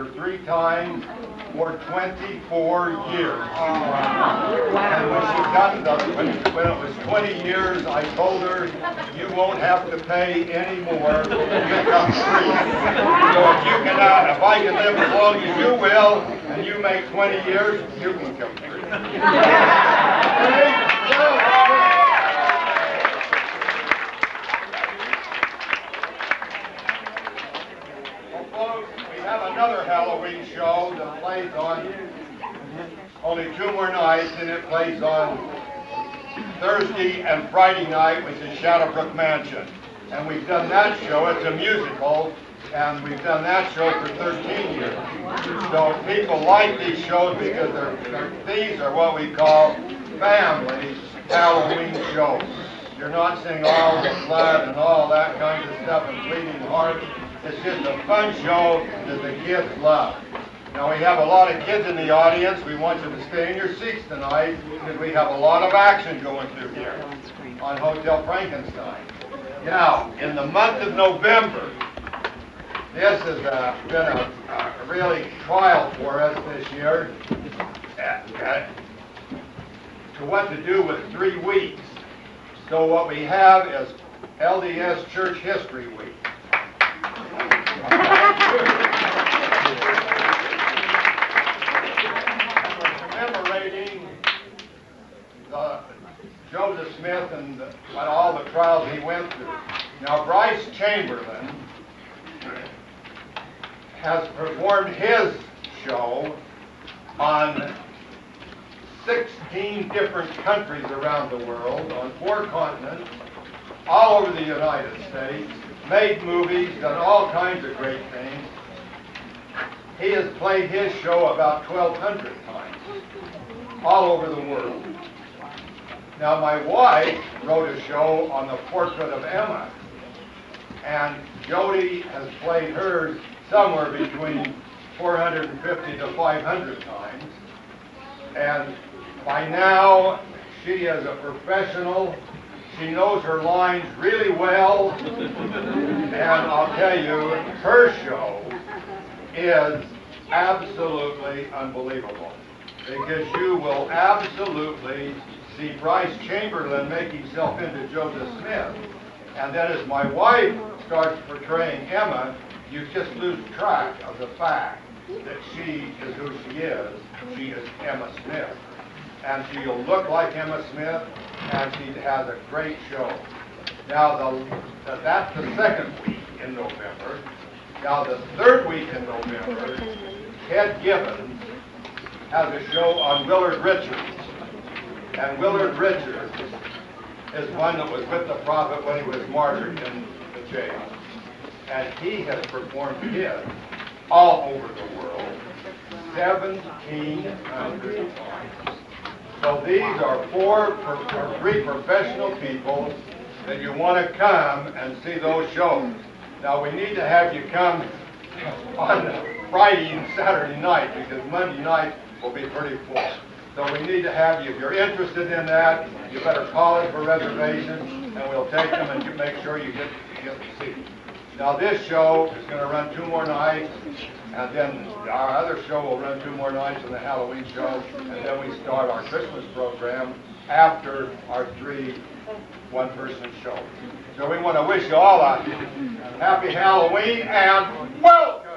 her 3 times for 24 years. And when it was 20 years, I told her, you won't have to pay any more. You come free. So if I can live as long as you will, and you make 20 years, you can come free. Well, folks, we have another Halloween show that plays on only 2 more nights, and it plays on Thursday and Friday night, which is Shadowbrook Mansion. And we've done that show. It's a musical, and we've done that show for 13 years. So people like these shows because these are what we call family Halloween shows. You're not seeing all the blood and all that kind of stuff and bleeding hearts. It's just a fun show that the kids love. Now we have a lot of kids in the audience. We want you to stay in your seats tonight because we have a lot of action going through here on Hotel Frankenstein. Now, in the month of November, this has been a really trial for us this year to what to do with 3 weeks. So what we have is LDS Church History Week. Commemorating Joseph Smith and all the trials he went through. Now Bryce Chamberlain has performed his show on 16 different countries around the world, on 4 continents, all over the United States, made movies, done all kinds of great things. He has played his show about 1,200 times, all over the world. Now my wife wrote a show on the portrait of Emma, and Jody has played hers somewhere between 450 to 500 times. And by now, she is a professional. She knows her lines really well. And I'll tell you, her show is absolutely unbelievable. Because you will absolutely see Bryce Chamberlain make himself into Joseph Smith. And then as my wife starts portraying Emma, you just lose track of the fact that she is who she is. She is Emma Smith. And she'll look like Emma Smith, and she has a great show. Now, that's the 2nd week in November. Now, the 3rd week in November, Ted Gibbons has a show on Willard Richards. And Willard Richards is one that was with the prophet when he was martyred in the jail. And he has performed his all over the world 1,700 times. So these are 3 professional people that you want to come and see those shows. Now we need to have you come on Friday and Saturday night because Monday night will be pretty full. So we need to have you. If you're interested in that, you better call us for reservations and we'll take them and make sure you get the seat. Now this show is going to run 2 more nights, and then our other show will run 2 more nights in the Halloween show, and then we start our Christmas program after our 3 one-person shows. So we want to wish you all a happy Halloween and welcome!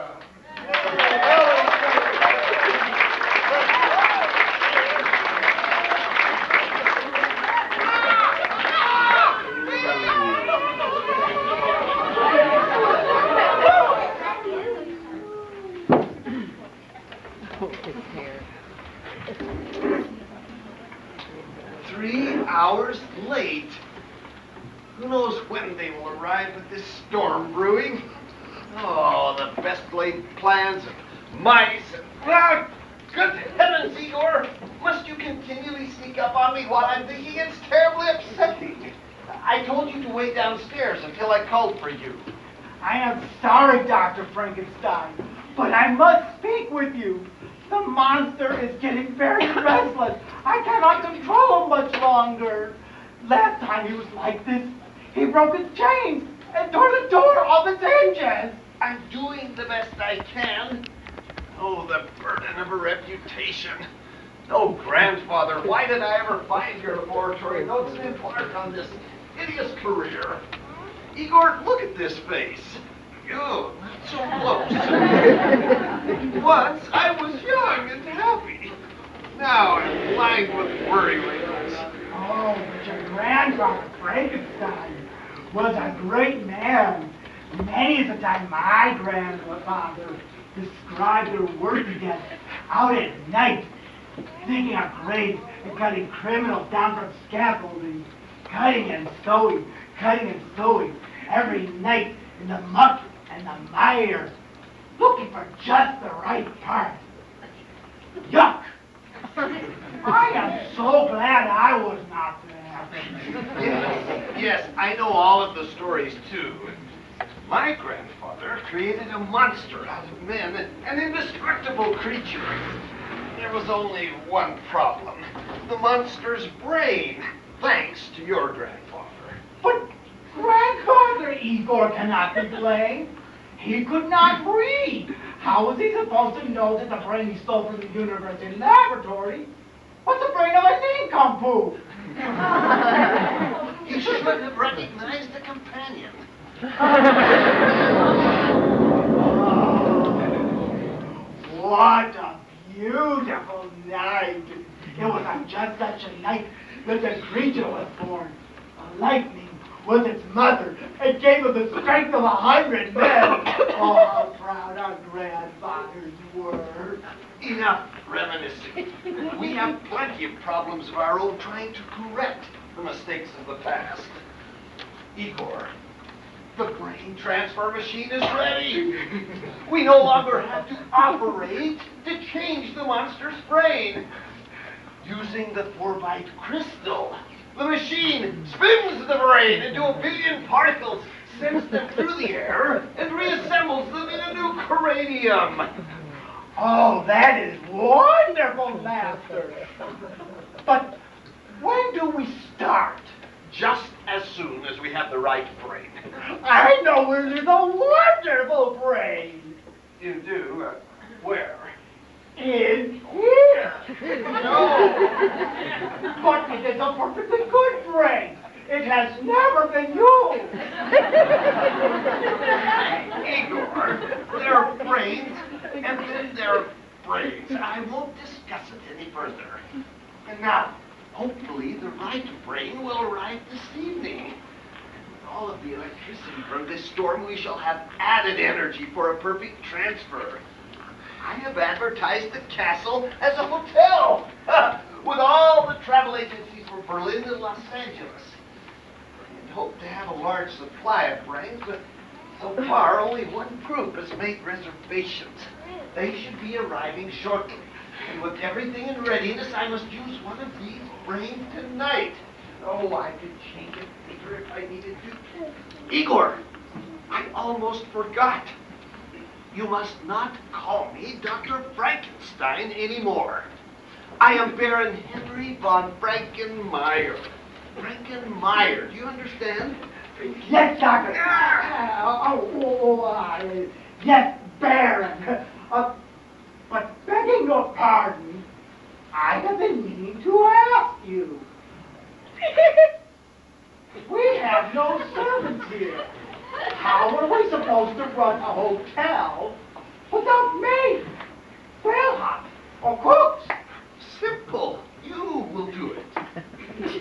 3 hours late. Who knows when they will arrive with this storm brewing? Oh, the best laid plans of mice and... good heavens, Igor! Must you continually sneak up on me while I'm thinking? It's terribly upsetting. I told you to wait downstairs until I called for you. I am sorry, Dr. Frankenstein, but I must speak with you. The monster is getting very restless. I cannot control him much longer. Last time he was like this, he broke his chains and tore the door off its hinges. I'm doing the best I can. Oh, the burden of a reputation. Oh, grandfather, why did I ever find your laboratory notes and embark on this hideous career? Igor, look at this face. Oh, not so close. Once I was young and happy. Now I'm lined with worry wrinkles. Oh, but your grandfather, Frankenstein, was a great man. Many is the time my grandfather described their work together out at night, digging up graves and cutting criminals down from scaffolding, cutting and sewing, every night in the muck and the mire, looking for just the right part. Yuck! I am so glad I was not there. Yes, I know all of the stories too. My grandfather created a monster out of men, an indestructible creature. There was only one problem. The monster's brain, thanks to your grandfather. But Grandfather Igor cannot be blamed. He could not read. How was he supposed to know that the brain he stole from the university laboratory was the brain of a nincompoop? You should have recognized the companion. What a beautiful night. It was on just such a night that the creature was born. A lightning was its mother. It gave it the strength of 100 men. Oh, how proud our grandfathers were. Enough reminiscing. We have plenty of problems of our own trying to correct the mistakes of the past. Igor, the brain transfer machine is ready. We no longer have to operate to change the monster's brain. Using the 4-byte crystal, the machine spins the brain into 1 billion particles, sends them through the air, and reassembles them in a new cranium. Oh, that is wonderful, Master. But when do we start? Just as soon as we have the right brain. I know where there's a wonderful brain. You do? Where? In here. No. But it is a perfectly good brain. It has never been used. Igor, there are brains, and then there are brains. I won't discuss it any further. And now, hopefully, the right brain will arrive this evening. With all of the electricity from this storm, we shall have added energy for a perfect transfer. I have advertised the castle as a hotel, with all the travel agencies for Berlin and Los Angeles. And hope to have a large supply of brains, but so far only one group has made reservations. They should be arriving shortly. And with everything in readiness, I must use one of these brains tonight. Oh, I could change it later if I needed to. Igor, I almost forgot. You must not call me Dr. Frankenstein anymore. I am Baron Henry von Frankenmeyer. Frankenmeyer, do you understand? Yes, Doctor. Yes, Baron. But begging your pardon, I have been meaning to ask you. We have no servants here. How are we supposed to run a hotel without maids, bellhops, or cooks? Simple. You will do it. Me?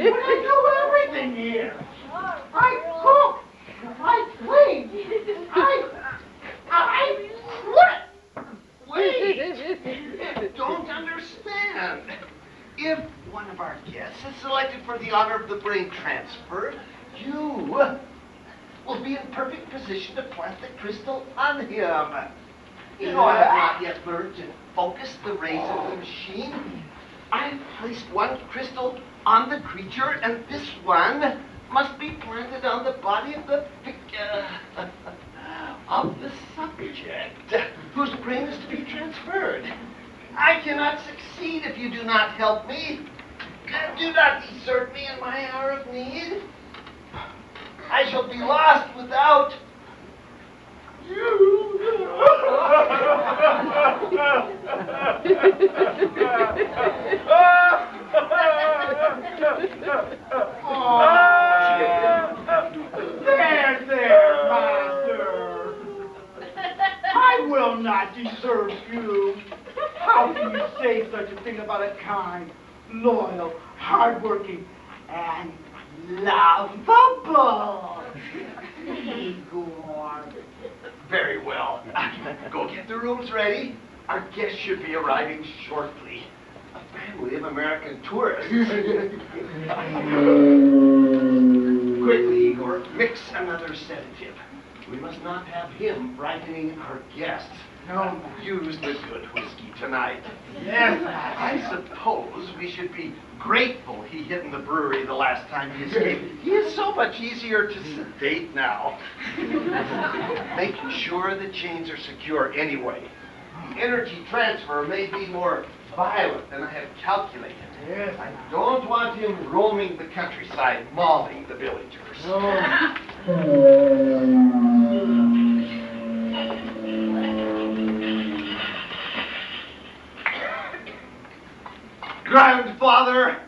But I do everything here. I cook. I clean. I sweat. Wait! Don't understand. If one of our guests is selected for the honor of the brain transfer, you will be in perfect position to plant the crystal on him. You know, I have not yet learned to focus the rays of the machine. I've placed one crystal on the creature, and this one must be planted on the body of the subject whose brain is to be transferred. I cannot succeed if you do not help me. Do not desert me in my hour of need. I shall be lost without you. There, master. I will not desert you. How can you say such a thing about a kind, loyal, hardworking, and lovable Igor? Very well. Go get the rooms ready. Our guests should be arriving shortly. A family of American tourists. Quickly, Igor, mix another sedative. We must not have him frightening our guests. No. Use the good whiskey tonight. Yes, I suppose we should be grateful he hid in the brewery the last time he escaped. He is so much easier to sedate now. Make sure the chains are secure anyway. The energy transfer may be more violent than I have calculated. Yes. I don't want him roaming the countryside, mauling the villagers. Grandfather!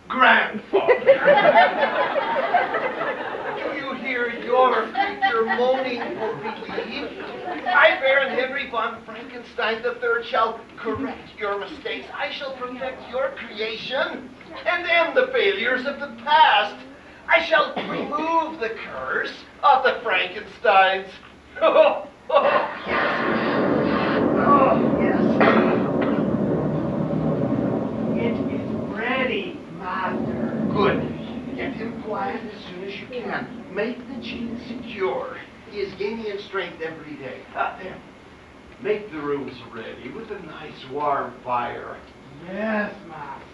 Grandfather! Do you hear your future moaning for relief? I, Baron Henry von Frankenstein III, shall correct your mistakes. I shall perfect your creation and end the failures of the past. I shall remove the curse of the Frankensteins. Oh, yes. Oh, yes. It is ready, master. Good. Get him quiet as soon as you can. Make the chain secure. He is gaining in strength every day. There. Make the rooms ready with a nice warm fire. Yes, master.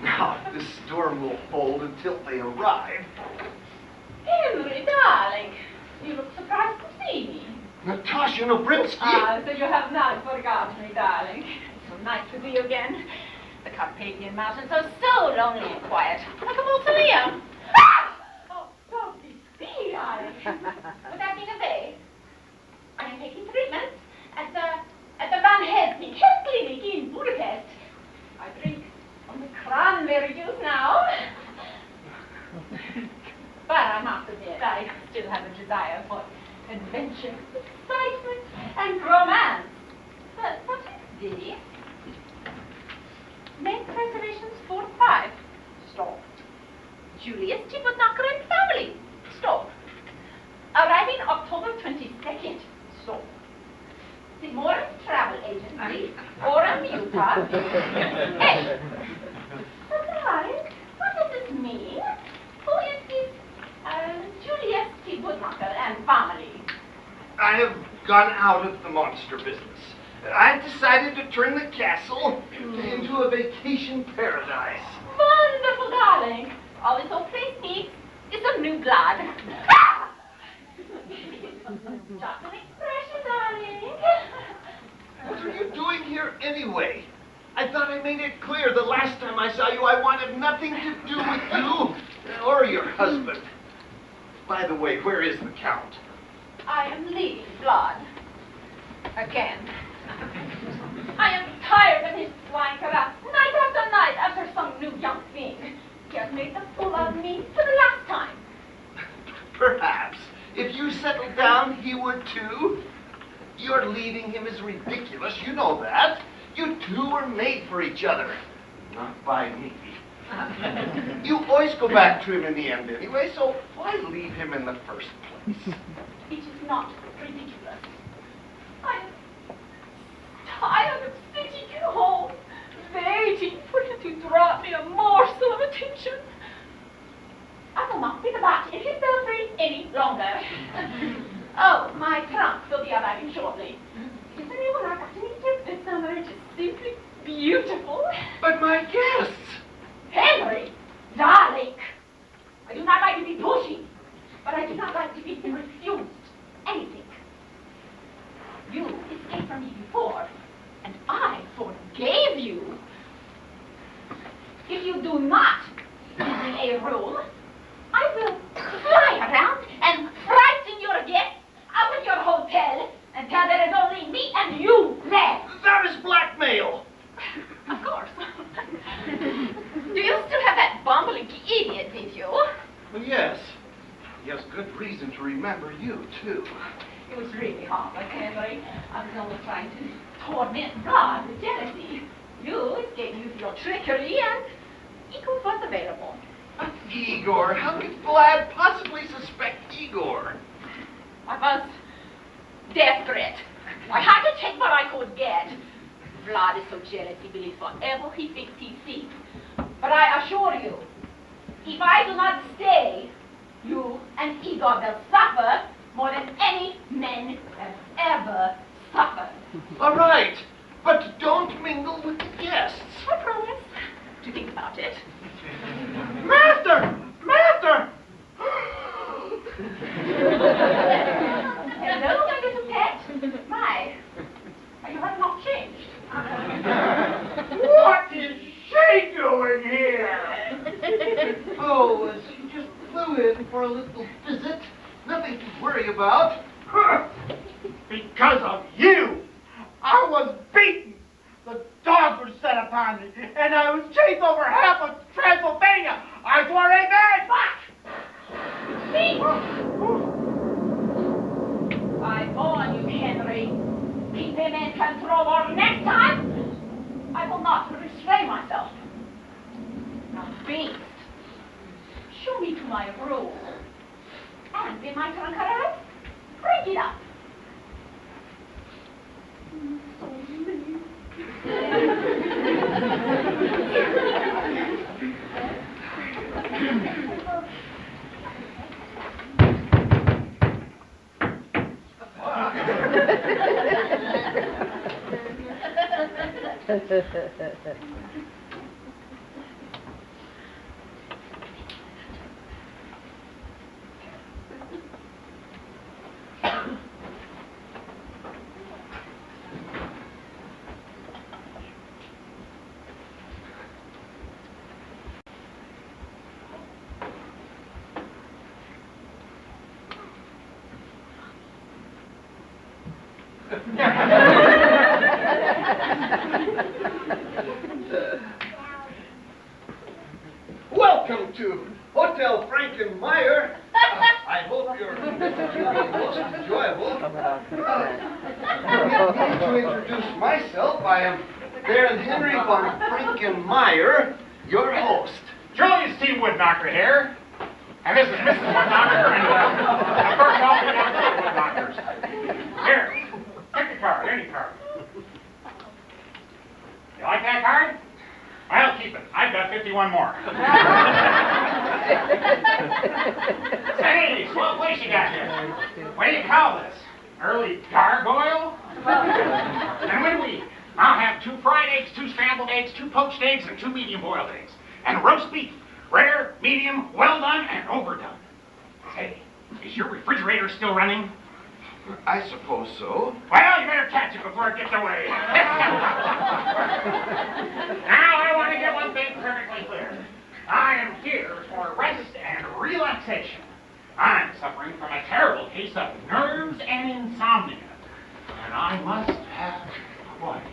Now, this storm will hold until they arrive. Henry, darling, you look surprised to see me. Natasha Nobrinsky! So you have not forgotten me, darling. So nice to see you again. The Carpathian Mountains are so lonely and quiet, like a mausoleum. Oh, don't be silly, darling. Would that mean a day? I am taking treatment at the Van Helsing Health Clinic in Budapest. I drink only cranberry juice now. But I must admit, I still have a desire for adventure, excitement, and romance. But what is this? Make reservations for 5. Stop. Julius Tibutnacker and family. Stop. Arriving October 22nd. Stop. Simoran Travel Agency, Orem, Utah. Hey. Surprise. What does this mean? Who is this Julius Tibutnacker and family? I have gone out of the monster business. I've decided to turn the castle into a vacation paradise. Wonderful, darling. All this old place needs is some new blood. Just an expression, darling. What are you doing here anyway? I thought I made it clear the last time I saw you I wanted nothing to do with you or your husband. By the way, where is the Count? I am leaving blood. Again. I am tired of his swine carouse night after night after some new young thing. He has made a fool of me for the last time. Perhaps. If you settled down, he would too. Your leaving him is ridiculous. You know that. You two were made for each other. Not by me. You always go back to him in the end anyway, so why leave him in the first place? It is not ridiculous. I am tired of sitting at home, waiting for him to drop me a morsel of attention. I will not be the bat in his belfry any longer. Oh, my trunk will be arriving shortly. Is the new one I got to meet you this summer just simply beautiful? But my guests! Henry, darling, I do not like to be pushy, but I do not like to be refused anything. You escaped from me before, and I forgave you. If you do not give me a room, I will fly around and frighten your good reason to remember you, too. It was really harmless, Henry. I was only trying to torment God with jealousy. You escaped using your trickery, and Igor was available. Igor? How could Vlad possibly suspect Igor? I was desperate. I had to take what I could get. Vlad is so jealous he believes whatever he thinks he sees. But I assure you, if I do not stay, you and Igor will suffer more than any men have ever suffered. All right, but don't mingle with the guests. I promise to think about it. Master! Master! Hello, my little pet. My, you have not changed. What is she doing here? Oh, she just flew in for a little visit. Nothing to worry about. Because of you! I was beaten. The dogs were set upon me, and I was chased over half of Transylvania. I swore amen! Speak! I warn you, Henry. Keep him in control, or next time, I will not restrain myself. Now, beast, show me to my room. And in my trunk, break it up. Welcome to Hotel Frankenmeyer. I hope your visit will be most enjoyable. To introduce myself, I am Baron Henry von Frankenmeyer, your host. Julius T. Woodknocker here. And this is Mrs. Woodknocker, and of course I'll be one of the Woodknockers. Here, pick a card, any card. You like that card? I'll keep it. I've got 51 more. Say, swell place you got here. What do you call this? Early gargoyle? And when we, I'll have 2 fried eggs, 2 scrambled eggs, 2 poached eggs, and 2 medium boiled eggs. And roast beef. Rare, medium, well done, and overdone. Say, is your refrigerator still running? I suppose so. Well, you better catch it before it gets away. Now, I want to get one thing perfectly clear. I am here for rest and relaxation. I'm suffering from a terrible case of nerves and insomnia. And I must have quiet.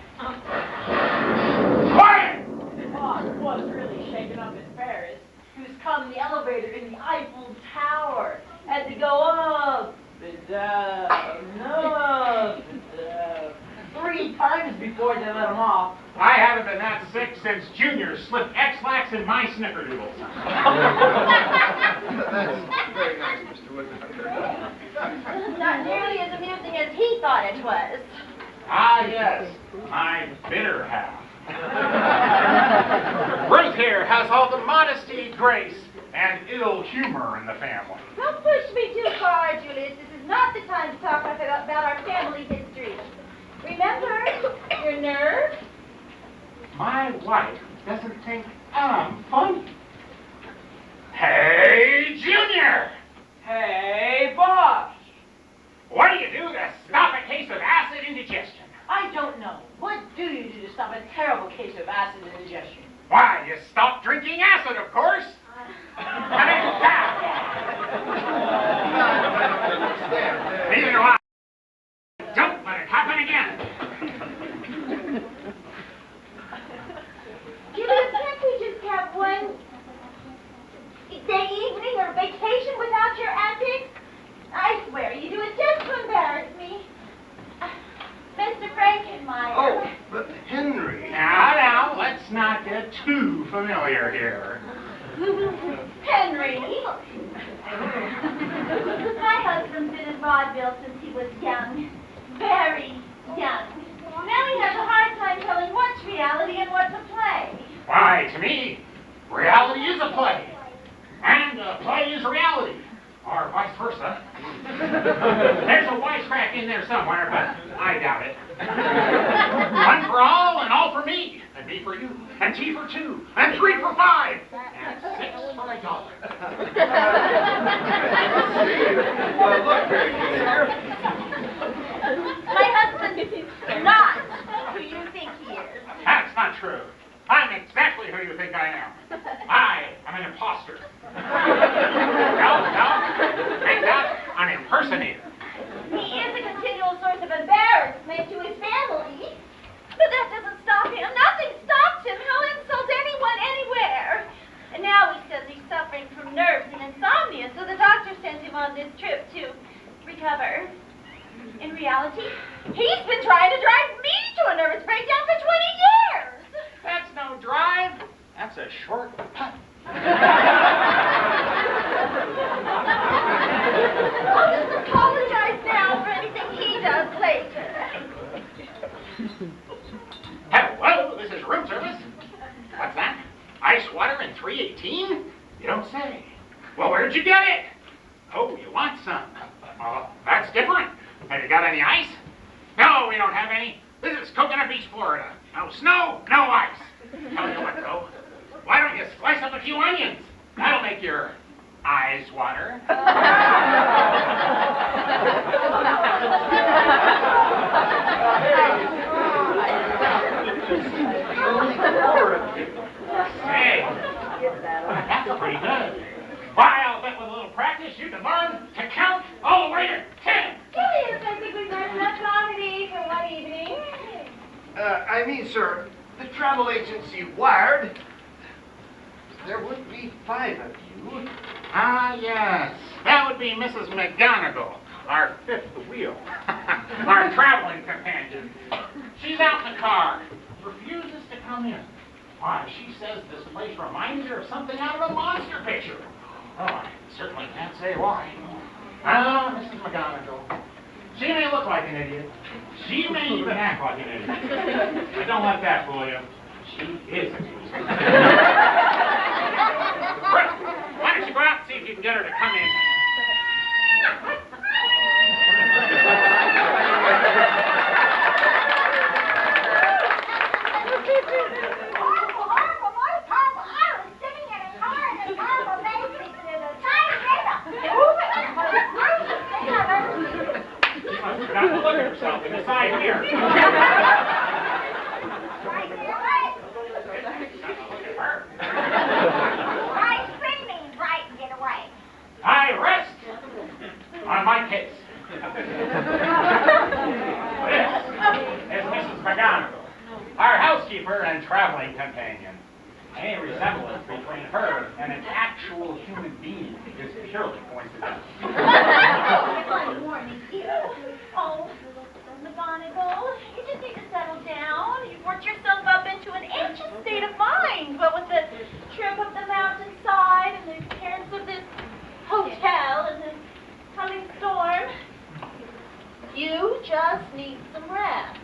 Quiet! Boss was really shaken up in Paris. He was caught in the elevator in the Eiffel Tower. Had to go up and down, up and down. 3 times before they let him off. I haven't been that sick since Junior slipped X-Lax in my snickerdoodles. That's very nice, Mr. Woodknocker. Not nearly as amusing as he thought it was. Ah, yes, my bitter half. Ruth here has all the modesty, grace, and ill humor in the family. Don't push me too far, Julius. This is not the time to talk about our family history. Remember your nerve? My wife doesn't think I'm funny. Hey, Junior! Hey, boss! What do you do to stop a case of acid indigestion? I don't know. What do you do to stop a terrible case of acid indigestion? Why, you stop drinking acid, of course. Neither do I. Don't let it happen again. Julius, can't we just have one day evening or vacation without about your antics? I swear you do it just to embarrass me. Mr. Frankenmeyer. Oh, but Henry. Now, let's not get too familiar here. Henry. My husband's been in vaudeville since he was young. Very young. Now he has a hard time telling what's reality and what's a play. Why, to me, reality is a play. And a play is reality. Or vice versa. There's a wisecrack in there somewhere, but I doubt it. One for all and all for me. And me for you. And tea for two. And three for five. And $6 for $1. Well, look here, My husband is not who you think he is. That's not true. I'm exactly who you think I am. I am an imposter. No, make that an impersonator. He is a continual source of embarrassment to his family. But that doesn't stop him. Nothing stops him. He'll insult anyone, anywhere. And now he says he's suffering from nerves and insomnia, so the doctor sent him on this trip to recover. In reality, he's been trying to drive me to a nervous breakdown for 20 years. That's no drive. That's a short putt. I'll just apologize now for anything he does later. Hello, this is room service. What's that? Ice water in 318? You don't say. Well, where'd you get it? Oh, you want some? Oh, that's different. Have you got any ice? No, we don't have any. This is Coconut Beach, Florida. No snow, no ice. Tell you what, though. Why don't you slice up a few onions? That'll make your eyes water. Hey, that's pretty good. Why, I'll bet with a little practice you can learn to count all the way to 10. Julius, I think we've got enough comedy for one evening. I mean, sir, the travel agency wired. There would be 5 of you. Ah, yes. That would be Mrs. McGonagall, our fifth wheel, our traveling companion. She's out in the car, refuses to come in. Why, she says this place reminds her of something out of a monster picture. Oh, I certainly can't say why. Ah, Mrs. McGonagall. She may look like an idiot. She may even act like an idiot. But don't let that fool you. She is an idiot. Brooke, why don't you go out and see if you can get her to come in? She must have forgotten to look at herself in the side mirror. I rest on my case. This is Mrs. McGonagall, our housekeeper and traveling companion. Any resemblance between her and an actual human being is purely coincidental. One warning you. Oh, McGonagall, you just need to settle down. You've worked yourself up into an anxious state of mind. What with the trip up the mountainside and the appearance of this hotel and the coming storm, you just need some rest.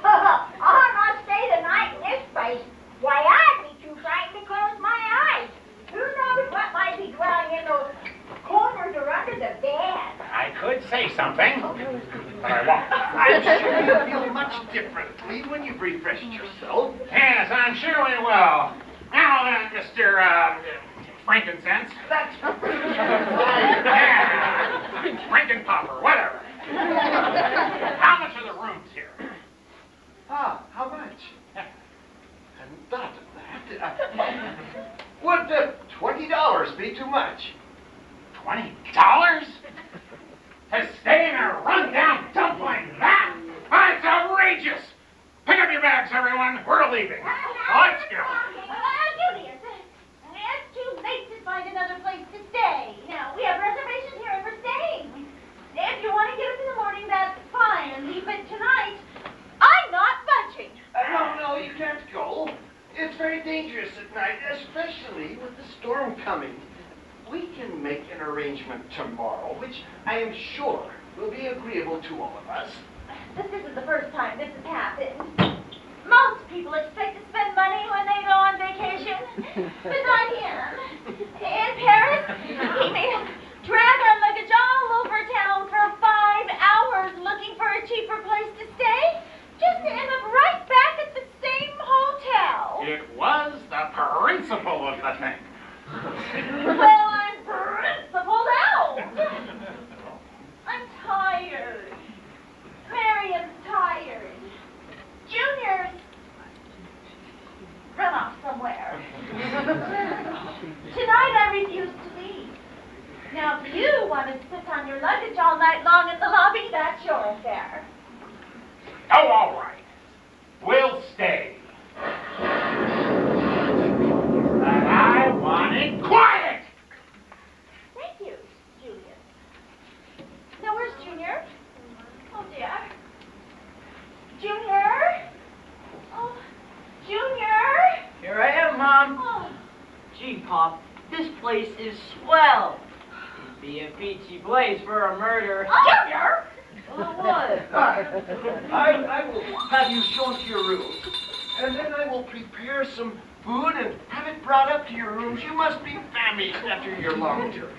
I'll not stay the night in this place. Why, I'd be too frightened to close my eyes. Who knows what might be dwelling in those corners or under the bed? I could say something, but I won't. I'm sure you'll feel much differently when you've refreshed yourself. Yes, I'm sure we will. Now then, Mr. Frankincense. That's Yeah, Frankenpopper, whatever. How much are the rooms here? Ah, how much? Hadn't thought of that. Would $20 be too much? $20? To stay in a rundown dump like that? That's outrageous! Pick up your bags, everyone. We're leaving. Let's go. Julius, it's too late to find another place to stay. Now, we have reservations we can make an arrangement tomorrow, which I am sure will be agreeable to all of us. This isn't the first time this has happened. Most people expect to spend money when they go on vacation, but not him. In Paris, he made us drag our luggage all over town for 5 hours looking for a cheaper place to stay, just to end up right back at the same hotel. It was the principle of the thing. Well, I'm principled out. I'm tired. Marion's tired. Junior's run off somewhere. Tonight I refuse to leave. Now, if you want to sit on your luggage all night long in the lobby, that's your affair. Oh, all right. We'll stay. But I want it quiet. Thank you, Julius. Now, where's Junior? Oh, dear. Junior? Oh, Junior? Here I am, Mom. Oh, Gee, Pop, this place is swell. It'd be a peachy place for a murder. Junior? Well, what? I will have you shown to your rooms, and then I will prepare some food and have it brought up to your rooms. You must be famished after your long journey.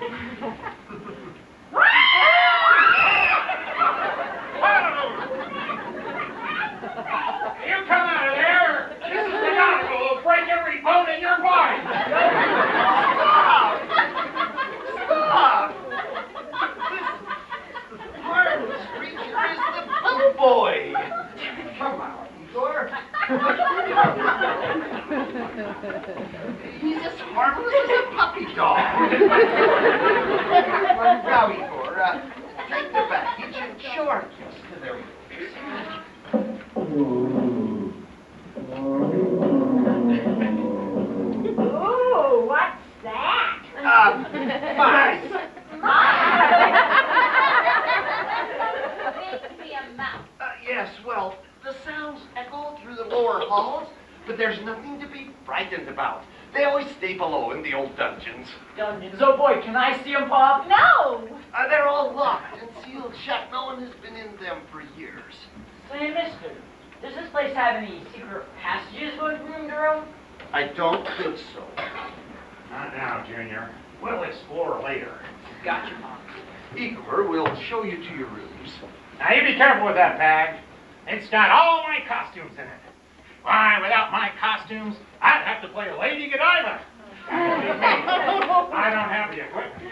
You come out of there. This is the doctor who will break every bone in your body. Stop! This harmless creature is the blue boy. Come out, Igor. He's as harmless as a puppy dog. Now, Igor, take the baggage and show our guests to their Ooh, what's that? mice. Makes me a mouse. Yes, well, the sounds echo through the lower halls, but there's nothing to be frightened about. They always stay below in the old dungeons. Dungeons. Oh, boy, can I see 'em, Pop? No! They're all locked and sealed shut. No one has been in them for years. Say, mister, does this place have any secret passages going from room to room? I don't think so. Not now, Junior. We'll explore later. Gotcha, Pop. Igor will show you to your rooms. Now, you be careful with that bag. It's got all my costumes in it. Why, without my costumes, I'd have to play Lady Godiva. That would be me. I don't have the equipment.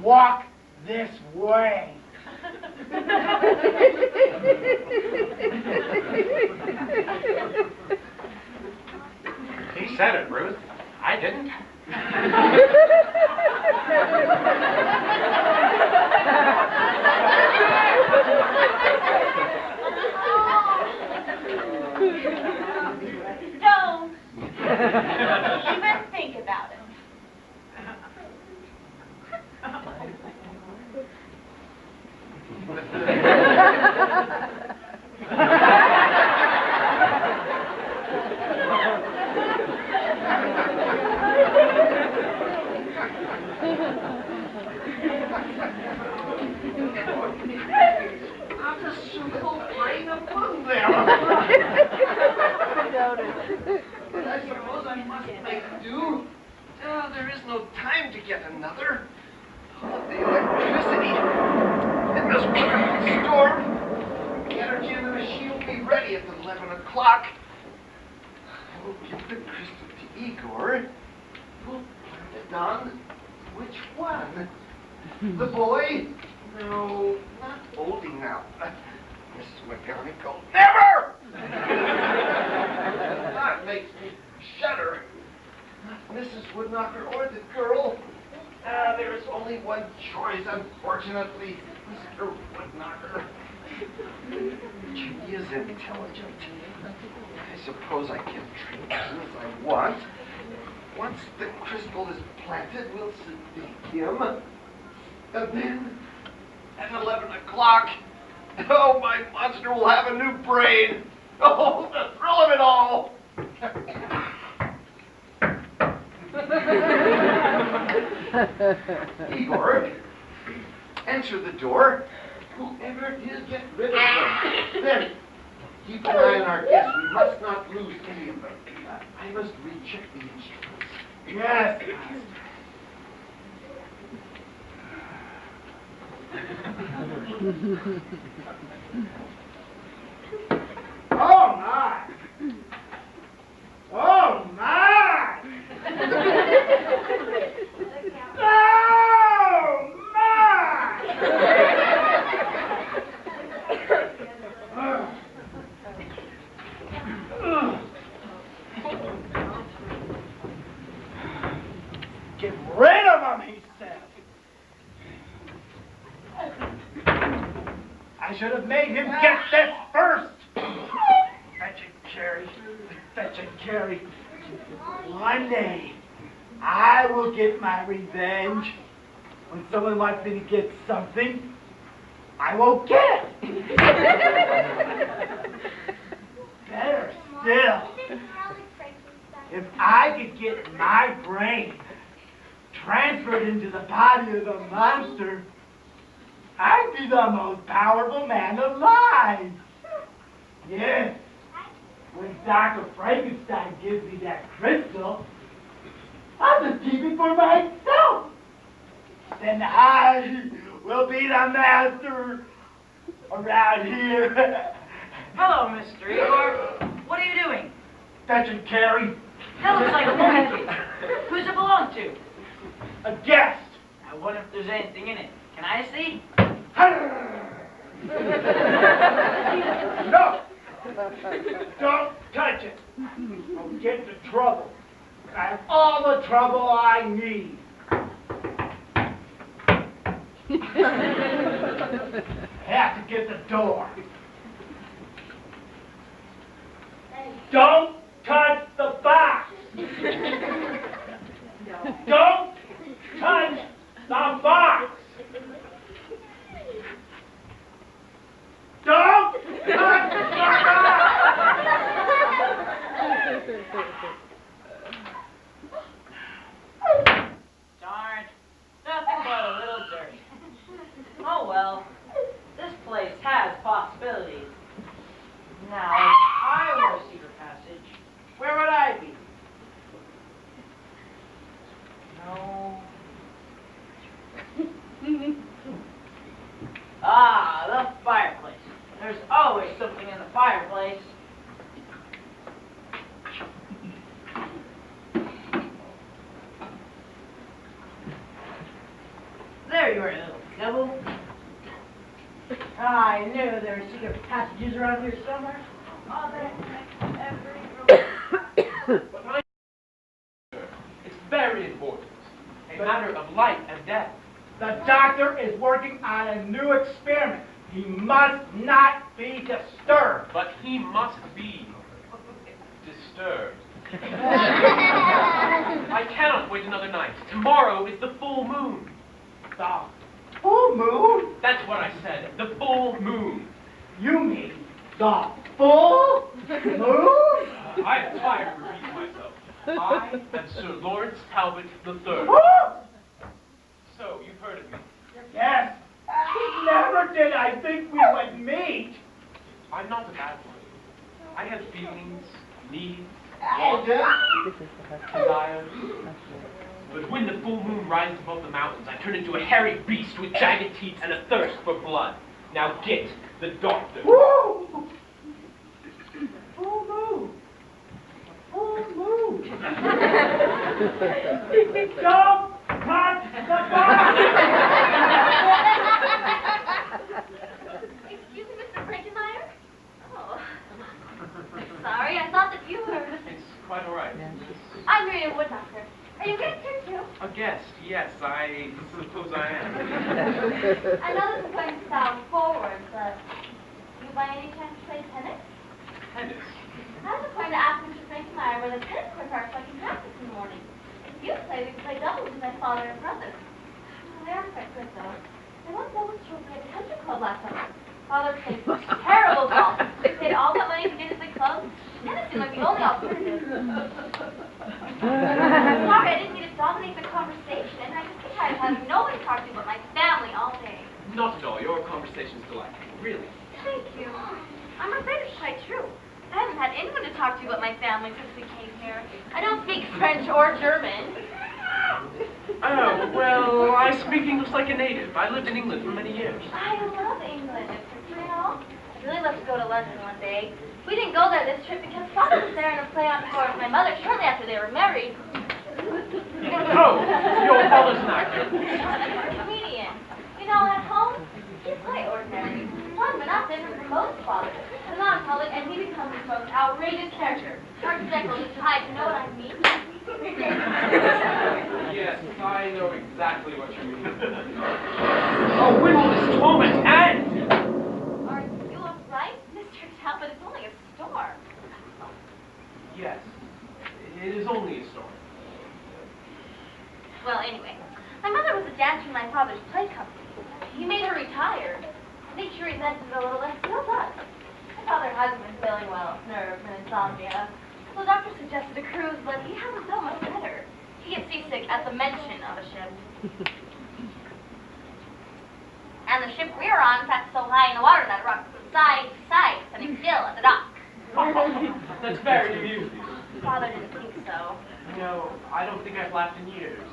Walk this way. He said it, Ruth. I didn't. Don't even think about it. Not a single brain among them. But I suppose I must make do. There is no time to get another. Oh, the electricity in this storm. The energy in the machine will be ready at 11 o'clock. I will give the crystal to Igor. Who'll put it on? Which one? The boy? No, not old enough. Mrs. McGonagall. Never! That makes me shudder. Not Mrs. Woodknocker or the girl. There is only one choice, unfortunately. Mr. Woodknocker. She is intelligent. I suppose I can treat him as I want. Once the crystal is planted, we'll sedate him. And then, at 11 o'clock, Oh, my monster will have a new brain. Oh, the thrill of it all. Igor, answer the door. Whoever it is, get rid of them. Then, keep an eye on our guests. We must not lose any of them. I must recheck the instruments. Yes, Oh my! Oh my! Oh my! Get rid of him, he said. I should have made him get this first. Fetch it, Carrie. Fetch it, Carrie. One day, I will get my revenge. When someone wants me to get something, I won't get it. Better still, if I could get my brain transferred into the body of the monster, I'd be the most powerful man alive. Yes. When Dr. Frankenstein gives me that crystal, I'll just keep it for myself. Then I will be the master around here. Hello, Mr. Igor. What are you doing? Fetch and carry. That looks like a blanket. Who's it belong to? A guest. I wonder if there's anything in it. Can I see? No! Don't touch it. I'll get into trouble. I have all the trouble I need. I have to get the door. Don't touch the box. Don't touch the box. Don't touch the box. Darn. Nothing but a little dirt. Oh well. This place has possibilities. Now, if I were a secret passage, where would I be? No. Ah, the fireplace. There's always something in the fireplace. There you are, little devil. I knew there were secret passages around here somewhere. Oh, there's every room. It's very important. A matter of life and death. The doctor is working on a new experiment. He must not be disturbed. But he must be disturbed. I cannot wait another night. Tomorrow is the full moon. The full moon? That's what I said. The full moon. You mean the full moon? I am tired of repeating myself. I am Sir Lawrence Talbot III. So, you've heard of me. Yes. Never did I think we would meet. I'm not a bad boy. I have feelings, needs, And, desires. But when the full moon rises above the mountains, I turn into a hairy beast with jagged teeth and a thirst for blood. Now get the doctor. Woo! Full moon. Full moon. Don't touch the box. Excuse me, Mr. Frankenmeyer? Oh. Sorry, I thought that you were... It's quite all right. I'm Miriam Woodhopper. Are you guys here too? A guest, yes, I suppose I am. I know this is going to sound forward, but you by any chance play tennis? Tennis. I was going to ask Mr. Frankenmeyer where the tennis courts are so I can practice in the morning. If you play, we can play doubles with my father and brother. They are quite good, though. I once almost to play at the country club last summer. Father plays terrible golf. We paid all that money to get his big club, and it seemed like the only alternative. Sorry, I didn't mean to dominate the conversation. I just get tired of having no one to talk to but my family all day. Not at all. Your conversation's delightful. Really. Thank you. I'm afraid it's quite true. I haven't had anyone to talk to but my family since we came here. I don't speak French or German. Oh, well, I speak English like a native. I lived in England for many years. I love England. It's history and all. I'd really love to go to London one day. We didn't go there this trip because Father was there in a play on tour with my mother shortly after they were married. Oh, your father's an actor. He's a comedian. You know, at home, he's quite ordinary. Fun, but not different from most fathers. But not in public, and he becomes his most outrageous character. Hard to Jekyll is Hyde, you know what I mean? Yes, I know exactly what you mean. Oh, when will this torment end? Are you all right, Mr. Talbot? It's only a storm. Yes, it is only a storm. Well, anyway, my mother was a dancer in my father's play company. He made her retire. I think she resented it a little, and still does. My father hasn't been feeling well, nerves and insomnia. So the doctor suggested a cruise, but he hasn't felt much better. He gets seasick at the mention of a ship. And the ship we were on sat so high in the water that it rocked from side to side, standing still at the dock. That's very amusing. Father didn't think so. No, I don't think I've laughed in years.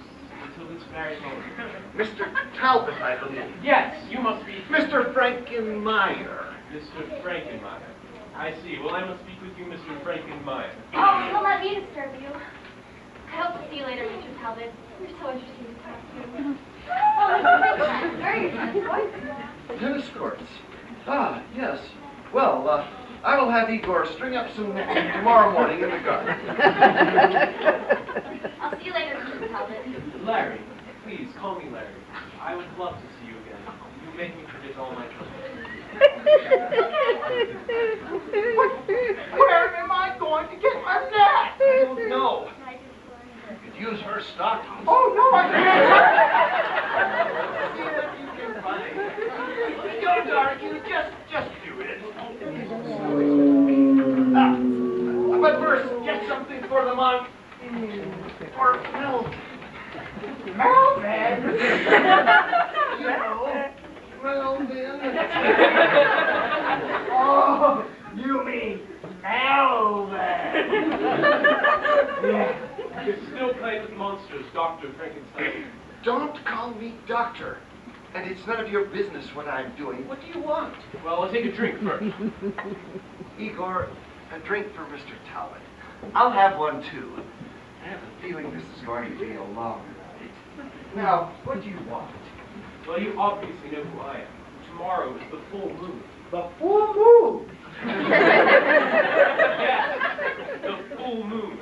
Until this very moment. Mr. Talbot, I believe. Yes, you must be... Mr. Frankenmeyer. Mr. Frankenmeyer. I see. Well, I must speak with you, Mr. Frankenmeyer. Oh, don't let me disturb you. I hope to see you later, Mr. Talbot. You're so interesting to talk to. Oh, Mr. Frankenstein, where are your tennis courts? Tennis courts? Ah, yes. Well, I will have Igor string up some netting tomorrow morning in the garden. I'll see you later, Mr. Talbot. Larry, please, call me Larry. I would love to see you again. You make me forget all my troubles. Where am I going to get my net? I don't know. You could use her stockings. Oh, no, I can't. See what you can find. Go, darling, just do it. But first, get something for the monk. Or Melvin. Melvin? You know, Melvin. Oh, you mean Melvin. Yeah. You still play with monsters, Dr. Frankenstein. Don't call me doctor. And it's none of your business what I'm doing. What do you want? Well, I'll take a drink first. Igor, a drink for Mr. Talbot. I'll have one, too. I have a feeling this is going to be a long night. Now, what do you want? Well, you obviously know who I am. Tomorrow is the full moon. The full moon. Yes, the full moon.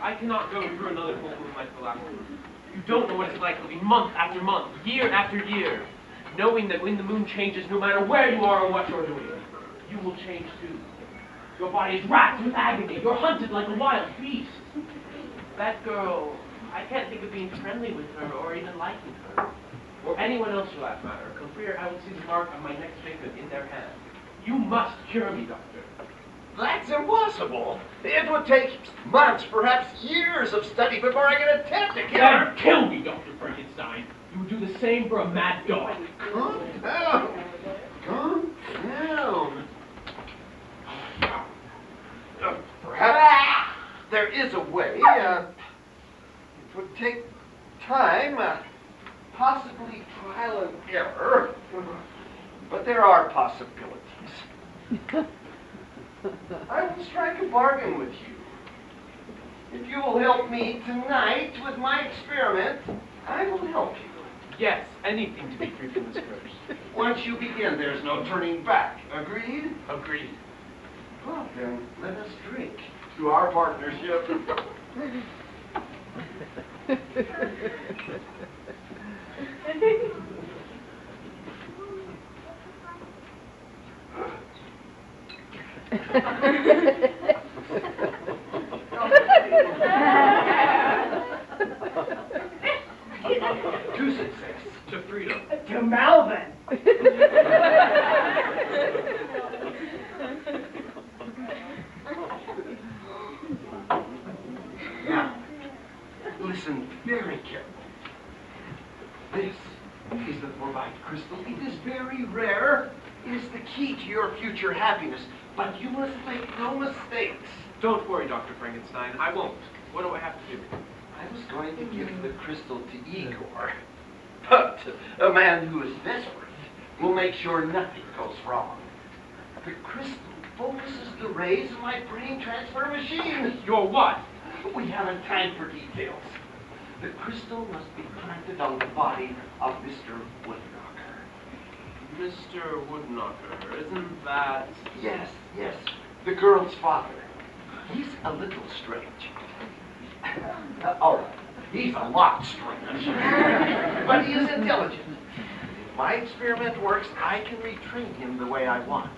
I cannot go through another full moon like the last one. You don't know what it's like to be month after month, year after year, knowing that when the moon changes, no matter where you are or what you're doing, you will change too. Your body is racked with agony. You're hunted like a wild beast. That girl, I can't think of being friendly with her or even liking her. Or anyone else for that matter. For fear I would see the mark of my next victim in their hand. You must cure me, Doctor. That's impossible. It would take months, perhaps years of study before I can attempt to kill her. Then kill me, Dr. Frankenstein. You would do the same for a mad dog. Calm down. Calm down. Perhaps there is a way. It would take time, possibly trial and error, but there are possibilities. I will strike a bargain with you. If you will help me tonight with my experiment, I will help you. Yes, anything to be free from this curse. Once you begin, there's no turning back. Agreed? Agreed. Well, then, let us drink to our partnership. To success. To freedom. To Melvin. very careful. This is the Forvite crystal. It is very rare. It is the key to your future happiness. But you must make no mistakes. Don't worry, Dr. Frankenstein. I won't. What do I have to do? I was going to give the crystal to Igor. But a man who is desperate will make sure nothing goes wrong. The crystal focuses the rays of my brain transfer machine. Your what? We haven't time for details. The crystal must be planted on the body of Mr. Woodknocker. Mr. Woodknocker, isn't that... Yes, the girl's father. He's a little strange. All right, he's a lot strange. But he is intelligent. If my experiment works, I can retrain him the way I want.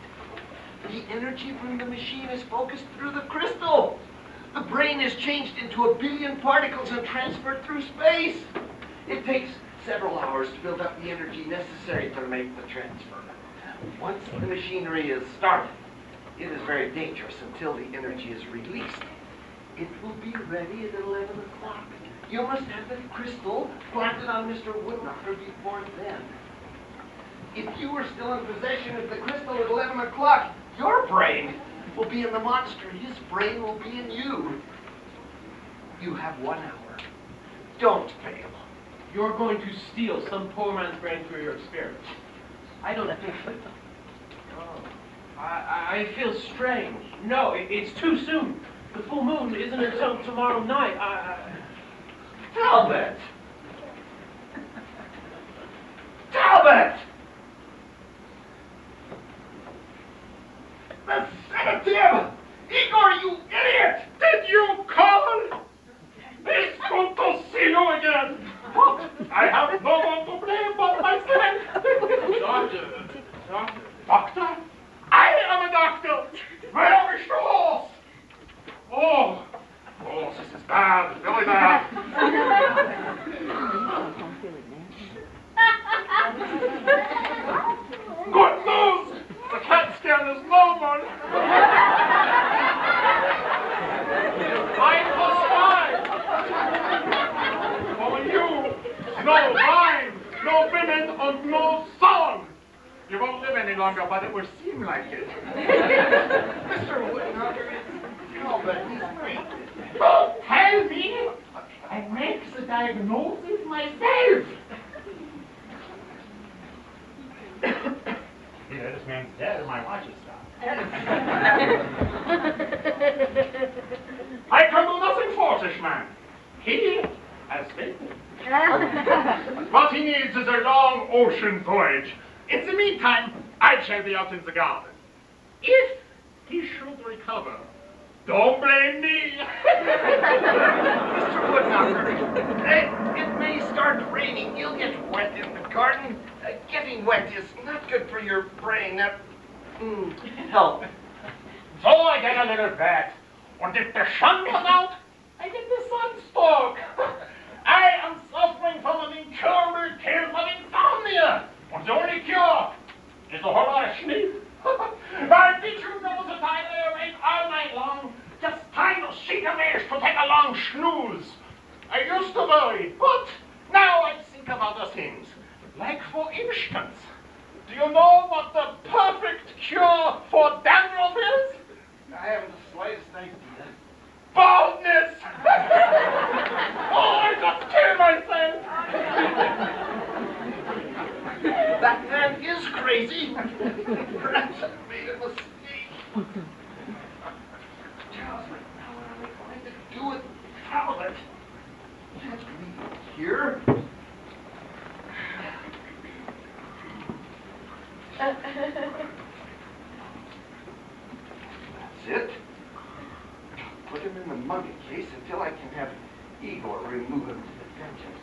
The energy from the machine is focused through the crystal. The brain is changed into 1 billion particles and transferred through space. It takes several hours to build up the energy necessary to make the transfer. Once the machinery is started, it is very dangerous until the energy is released. It will be ready at 11 o'clock. You must have the crystal planted on Mr. Woodknocker before then. If you were still in possession of the crystal at 11 o'clock, your brain will be in the monster. His brain will be in you. You have 1 hour. Don't fail. You're going to steal some poor man's brain through your experiment. I don't think so. Oh, I feel strange. No, it's too soon. The full moon isn't until tomorrow night. Talbot! Talbot! The sedative! Igor, you idiot! Did you call? It's good to see you again. But I have no one to blame but myself. Doctor? I am a doctor. Where is the horse? Oh, this is bad, really bad. Good news! The CAT scan is normal. I was fine. For you, no wine, no women, and no song. You won't live any longer, but it will seem like it. Mr. Woodknocker, Talbot, he's great. Don't tell me. I make the diagnosis myself. Yeah, this man's dead, or my watch is stopped. I can do nothing for this man. He has failed. What he needs is a long ocean voyage. In the meantime, I shall be out in the garden. If he should recover, don't blame me. Mr. Woodknocker, it may start raining. You'll get wet in the garden. Getting wet is not good for your brain. Help. So I get a little wet. And if the sun was out, I get the sunstroke. I am suffering from an incurable case of insomnia. And the only cure is a whole lot of sleep. But did you know that I lay awake all night long, just trying to seek a way to take a long snooze? I used to worry, but now I think of other things. Like, for instance, do you know what the perfect cure for dandruff is? I haven't the slightest idea. Baldness! Oh, I just killed myself! That man is crazy. Perhaps I made a mistake. Talbot, now what am I going to do with Talbot? Can't leave him here. That's it. Put him in the mummy case until I can have Igor remove him to the dungeon.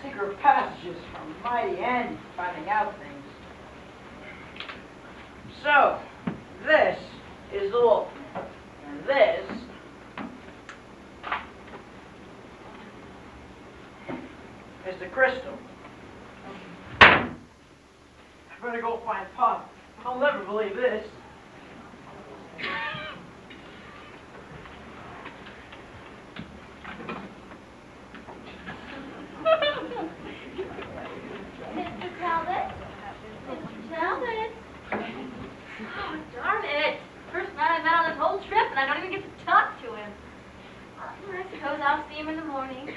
Secret passages from mighty Andy finding out things. So, this is Wolf, and this is the crystal. I better go find Pop. I'll never believe this. Mr. Talbot? Mr. Talbot? Oh, darn it. First man I met on this whole trip, and I don't even get to talk to him. I suppose I'll see him in the morning.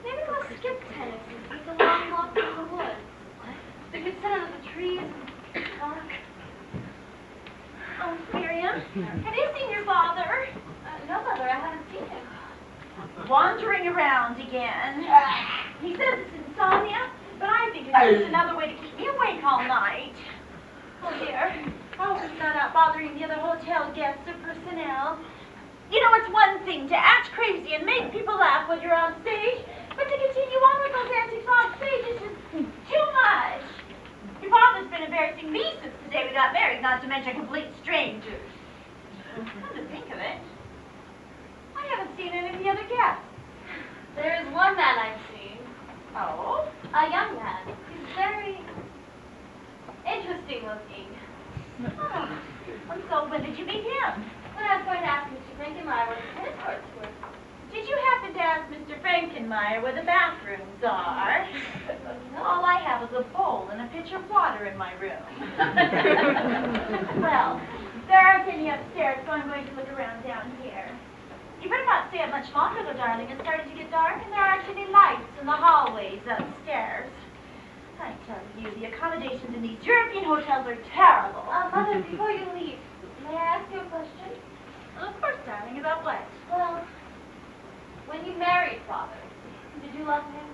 Maybe we'll skip tennis and take a long walk through the woods. We could sit under the trees and talk. Oh, Miriam, have you seen your father? No, Mother, I haven't seen him. Wandering around again. He says it's insomnia, but I think it's just another way to keep me awake all night. Oh, dear. I hope he's not out bothering the other hotel guests or personnel. You know, it's one thing to act crazy and make people laugh when you're on stage, but to continue on with those antics off stage is just too much. Your father's been embarrassing me since the day we got married, not to mention complete strangers. Come to think of it, I haven't seen any of the other guests. There is one man I've seen. Oh? A young man. He's very looking. Oh, and so when did you meet him? When I was going to ask Mr. Frankenmeyer where the tennis courts were. Did you happen to ask Mr. Frankenmeyer where the bathrooms are? All I have is a bowl and a pitcher of water in my room. Well, there aren't any upstairs, so I'm going to look around down here. You better not stay up much longer, though, darling. It's starting to get dark, and there aren't any lights in the hallways upstairs. I tell you, the accommodations in these European hotels are terrible. Mother, before you leave, may I ask you a question? Well, of course, darling. About what? Well, when you married Father, did you love him?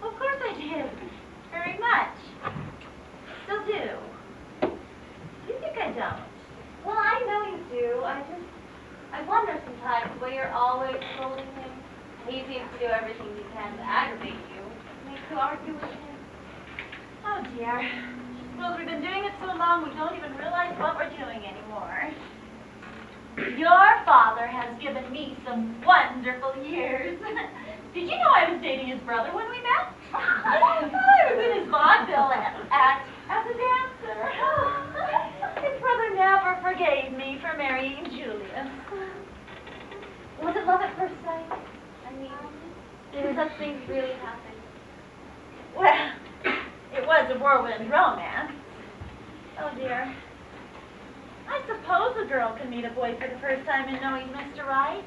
Of course I did. Very much. Still do. You think I don't? Well, I know you do. I wonder sometimes why you're always scolding him. He seems to do everything he can to aggravate you. Make you argue with him. Oh, dear. Well, we've been doing it so long we don't even realize what we're doing anymore. Your father has given me some wonderful years. Did you know I was dating his brother when we met? I was in his vaudeville act as a dancer. His brother never forgave me for marrying Julia. Was it love at first sight? I mean, did such things really happen? Well, it was a whirlwind romance. Oh, dear. I suppose a girl can meet a boy for the first time and know he's Mr. Right.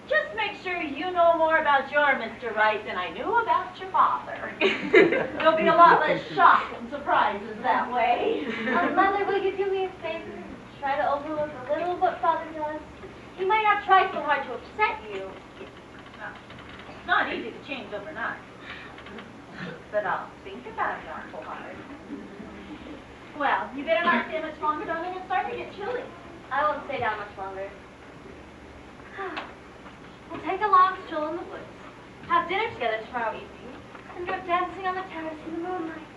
Just make sure you know more about your Mr. Right than I knew about your father. There'll be a lot less shock and surprises that way. Mother, will you do me a favor? Try to overlook a little of what Father does. He might not try so hard to upset you. No, it's not easy to change overnight. But I'll think about it awful hard. Well, you better not stay much longer, darling. It's starting to get chilly. I won't stay down much longer. We'll take a long stroll in the woods, have dinner together tomorrow evening, and go dancing on the terrace in the moonlight.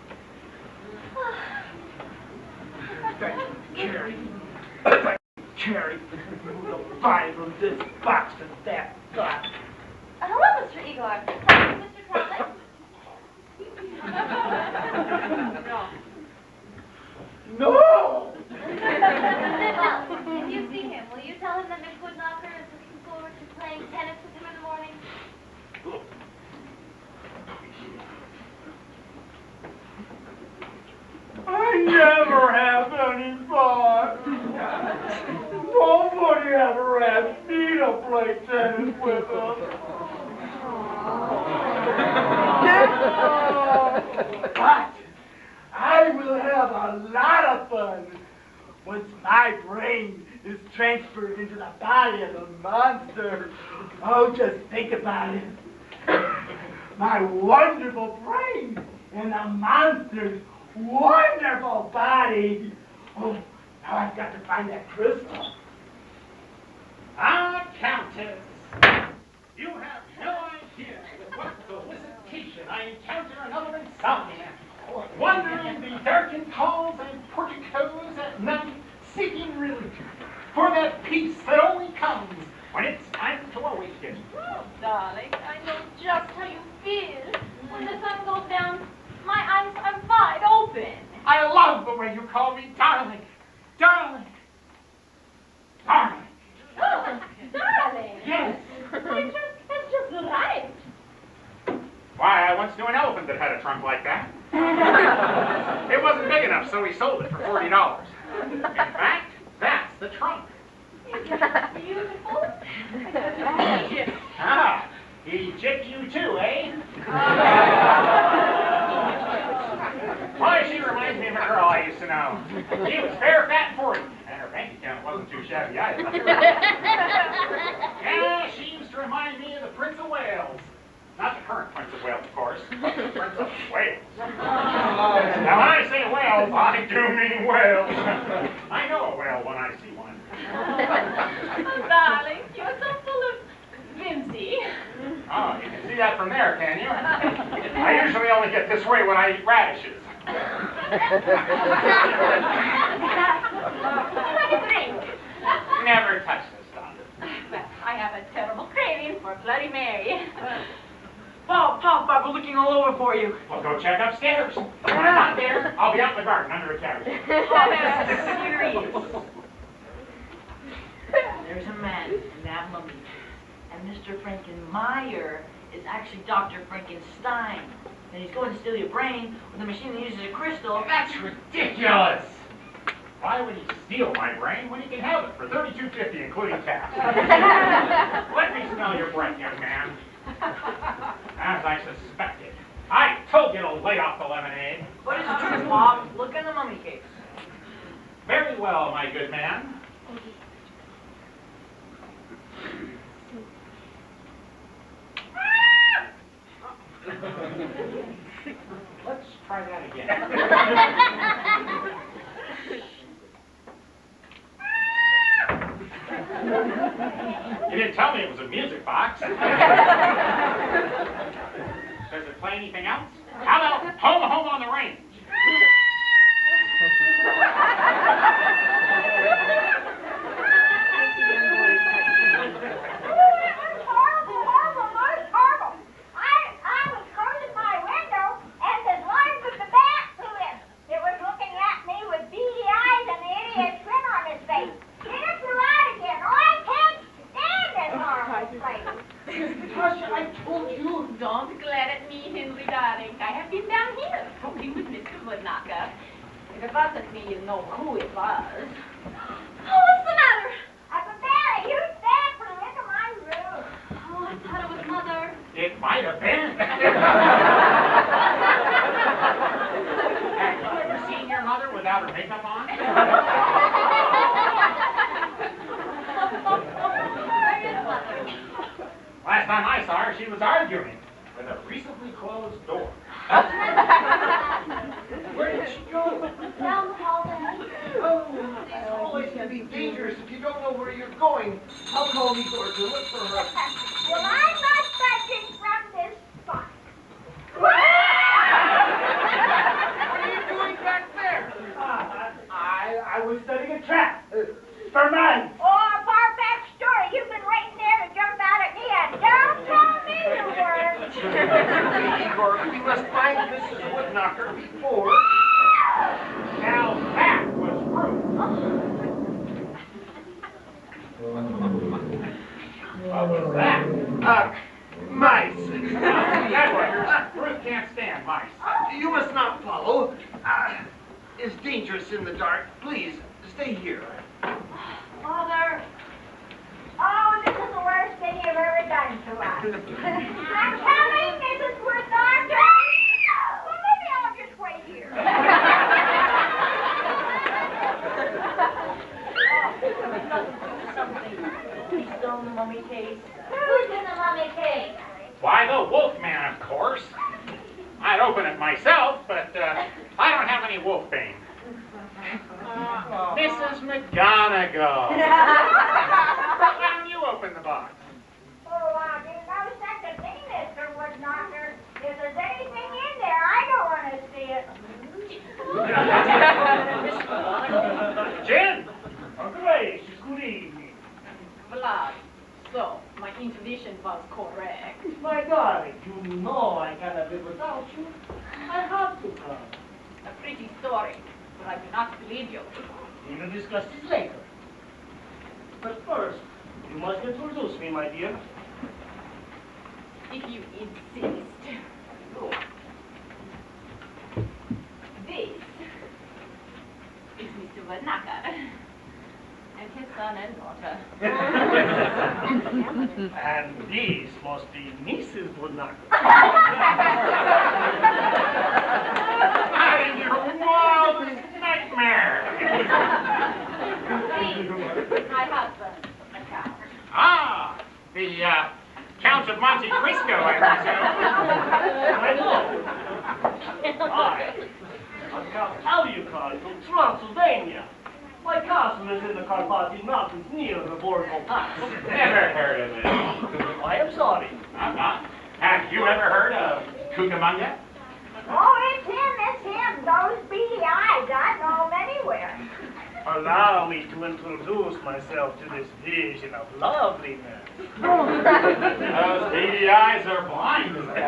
Thank you, Carrie. Thank you, Carrie. We'll buy from this box and that box. Hello, Mr. Igor. Mr. Crowley? No! Well, if you see him, will you tell him that Miss Woodknocker is looking forward to playing tennis with him in the morning? I never have any fun. Nobody ever asked me to play tennis with them. But I will have a lot of fun once my brain is transferred into the body of the monster. Oh, just think about it. My wonderful brain in the monster's wonderful body. Oh, now I've got to find that crystal. Ah, Countess, you have no idea with what solicitation I encounter another insomnia, wandering the darkened halls and porticos at night, seeking relief for that peace that only comes when it's time to awaken. Oh, darling, I know just how you feel. When the sun goes down, my eyes are wide open. I love the way you call me darling, darling, darling. Oh, darling. Yes. That's just right. Why, I once knew an elephant that had a trunk like that. It wasn't big enough, so he sold it for $40. In fact, that's the trunk. Beautiful. Ah, he chipped you too, eh? Why, she reminds me of a girl I used to know. She was fair, fat, and 40, and her bank account wasn't too shabby either. Yeah, she used to remind me of the Prince of Wales. Not the current Prince of Wales, of course, but the Prince of Wales. Now, when I say Wales, I do mean Wales. I know a whale when I see one. Oh, darling, you're so full of whimsy. Oh, you can see that from there, can you? I usually only get this way when I eat radishes. Would you like a drink? Never touch this stuff. Well, I have a terrible craving for Bloody Mary. Pop, we're looking all over for you. Well, go check upstairs. If I'm not there, I'll be out in the garden under a carriage. Oh, this is serious. There's a man in that mummy case, and Mr. Frankenmeyer is actually Dr. Frankenstein. And he's going to steal your brain with a machine that uses a crystal. That's ridiculous. Why would he steal my brain when he can have it for $32.50, including tax? Let me smell your breath, young man. As I suspected. I told you to lay off the lemonade. But it's true, Pop. Look in the mummy case. Very well, my good man. Let's try that again. You didn't tell me it was a music box. Does it play anything else? How about Home Home on the Range? Tasha, I told you. Don't glare at me, Henry, darling. I have been down here talking with Mr. Woodknocker. If it wasn't me, you'd know who it was. Oh, what's the matter? Papa, you bag flew into my room. Oh, I thought it was Mother. It might have been. Have you ever seen your mother without her makeup on? Last time I saw her, she was arguing with a recently closed door. Where did she go? Down the hall, Daddy. Oh, these hallways can be dangerous if you don't know where you're going. I'll call the door to look for her. Well, I'm not budging from this spot. What are you doing back there? I was studying a trap for mice. Oh, a far-fetched story. You've been waiting there to jump out at me, and don't tell me the word. Igor, we must find Mrs. Woodknocker before. Now that was rude. What was that? Mice. Edward, Ruth can't stand mice. You must not follow. It's dangerous in the dark. Please, stay here. Mother. Oh, this is the worst thing you've ever done to us. I'm coming, Mrs. Woodknocker. Well, maybe I'll just wait here. He's still in the mummy case. Who's in the mummy case? Why, the Wolfman, of course. I'd open it myself, but I don't have any wolf bane. Mrs. McGonagall. Why don't you open the box? Oh, I didn't know such a thing, Mr. Woodknocker. If there's anything in there, I don't want to see it. Jen! Gracious, good evening. Blood. So, my intuition was correct. My darling, you know I cannot live without you. I have to come. A pretty story, but I do not believe you. We will discuss this later. But first, you must introduce me, my dear. If you insist. This is Mr. Woodknocker and his son and daughter. And this must be Mrs. Woodknocker. Not in your wildest nightmare! My husband, the Count. Ah, the Count of Monte Cristo, I presume. I know. I'm Count Alucard from Transylvania. My castle is in the Carpathian Mountains near the Borgo Pass. Never heard of it. I am sorry. I'm not. Have you ever heard of Cucamonga? Oh, it's him. Those beady eyes, I know him anywhere. Allow me to introduce myself to this vision of loveliness. Those beady eyes are blind as a I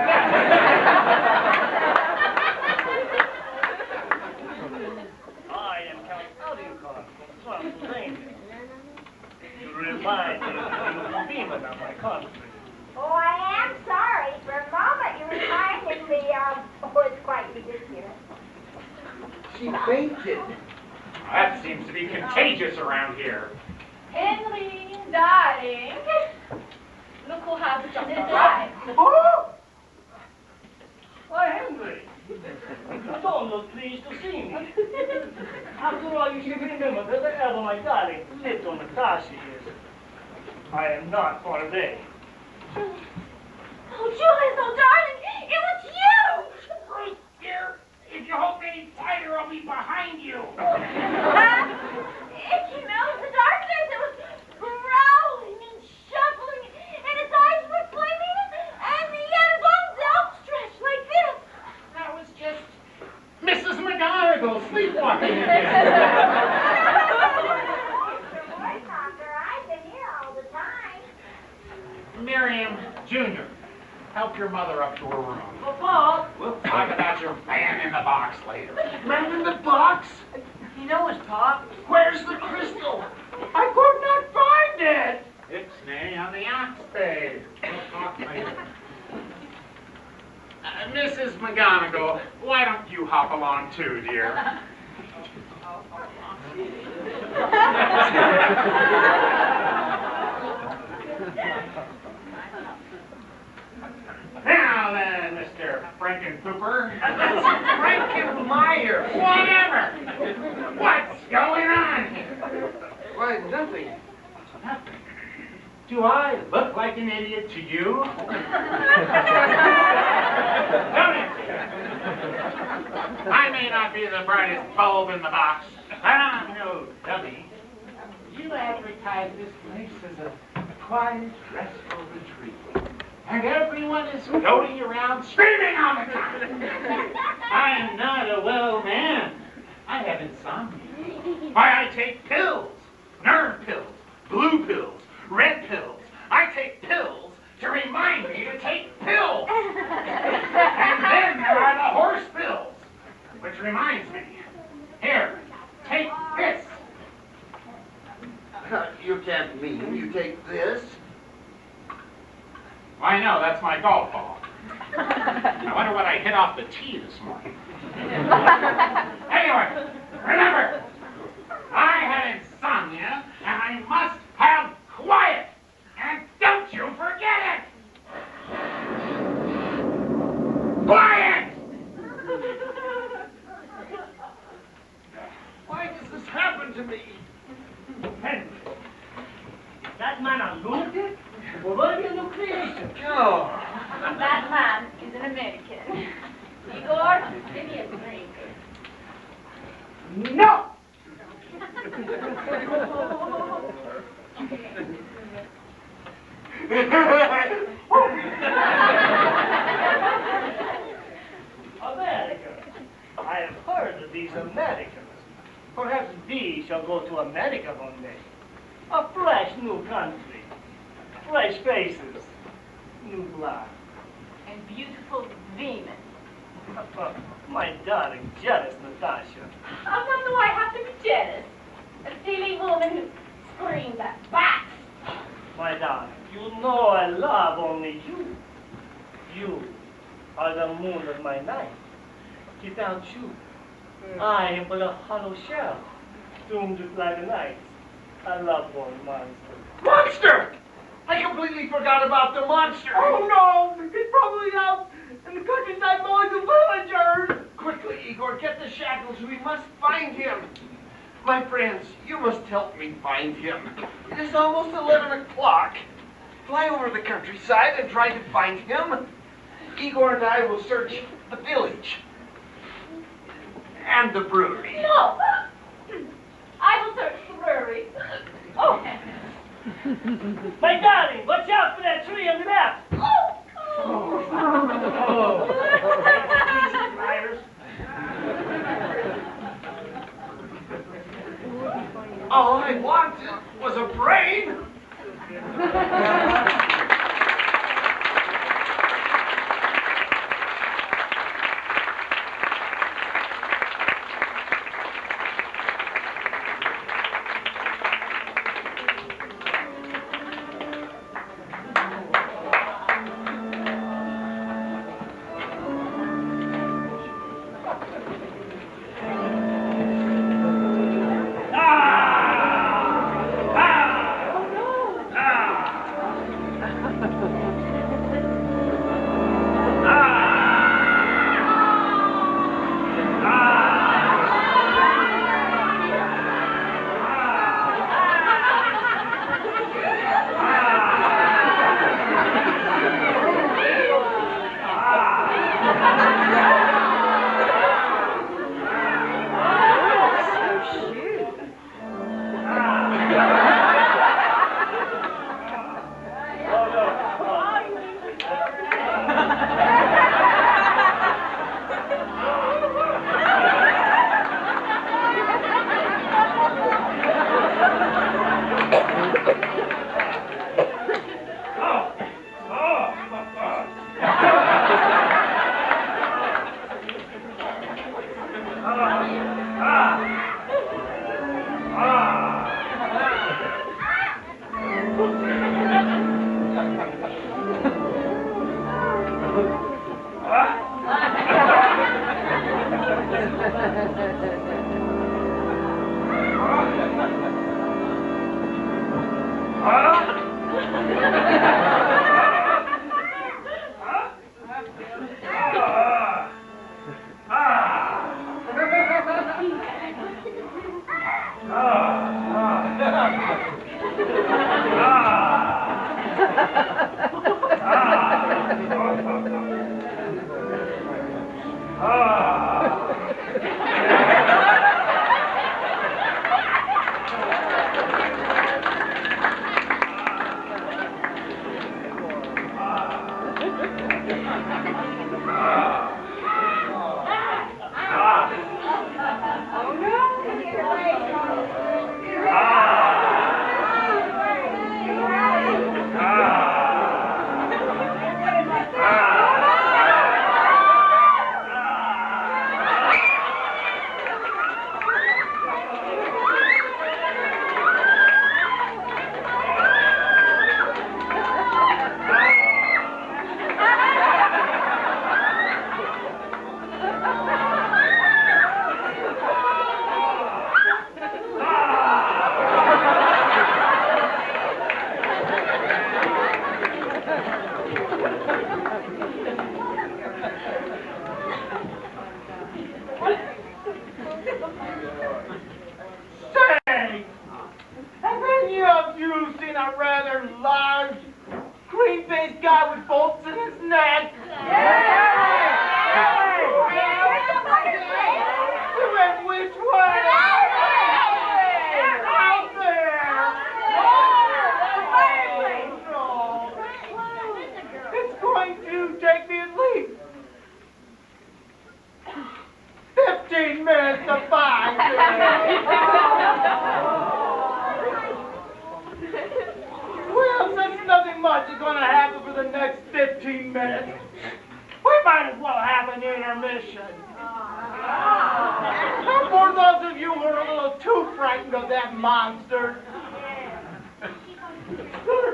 am Count Audicon from Transylvania. You remind me of the beautiful demon of my country. Oh, I am sorry. For a moment, you reminded me of... Oh, it's quite ridiculous. She fainted. That seems to be contagious around here. Henry, darling. Look who has just arrived. Oh! Why, Henry, you don't look pleased to see me. After all, you should remember that wherever my darling little Natasha is, I am not far away. Oh, Julius, oh, darling, it was you! Ruth, dear, if you hold me any tighter, I'll be behind you. It came out of the darkness. It was growling and shuffling, and its eyes were flaming, and he had his arms outstretched like this. That was just Mrs. McGonagall sleepwalking again. Voice talker, I've been here all the time. Miriam, Jr., help your mother up to her room. Papa! We'll talk about your man in the box later. Man in the box? You know his Pop. Where's the crystal? I could not find it. Ixnay on the ox page. We'll talk later. Mrs. McGonagall, why don't you hop along too, dear? Now then, Mr. Frankenpooper. Frankenmeyer. Whatever. What's going on here? Why, nothing. Nothing. Do I look like an idiot to you? Don't answer. I may not be the brightest bulb in the box, but I'm no dummy. You advertise this place as a quiet, restful retreat. And everyone is floating around screaming all the time. I'm not a well man. I have insomnia. Why, I take pills. Nerve pills, blue pills, red pills. I take pills to remind me to take pills. And then there are the horse pills, which reminds me. Here, take this. You can't mean you take this. Why, no, that's my golf ball. I wonder what I hit off the tee this morning. Anyway, remember, I had insomnia, and I must have quiet. And don't you forget it! Quiet! Why does this happen to me? Henry, is that man a lunatic? Or was he a new creation? No. That man is an American. Igor, give me a drink. No! America. I have heard of these Americans. Perhaps we shall go to America one day. A fresh new country. Fresh faces. New blood. And beautiful women. My darling, jealous Natasha. How come do I have to be jealous? A silly woman who screams at bats. My darling, you know I love only you. You are the moon of my night. Without you, I am but a hollow shell, doomed to fly the night. A love-born monster. Monster! I completely forgot about the monster. Oh no! He's probably out in the countryside mowing the villagers! Quickly, Igor, get the shackles. We must find him. My friends, you must help me find him. It is almost 11 o'clock. Fly over the countryside and try to find him. Igor and I will search the village. And the brewery. No! I will search the brewery. Oh! My darling, watch out for that tree on the left. All I wanted was a brain. Say, have any of you seen a rather large, green-faced guy with bolts in his neck? You went which way? Out there. No. It's going to take me at least 15 minutes to find it. Well, since nothing much is going to happen for the next 15 minutes, we might as well have an intermission. Now, for those of you who are a little too frightened of that monster,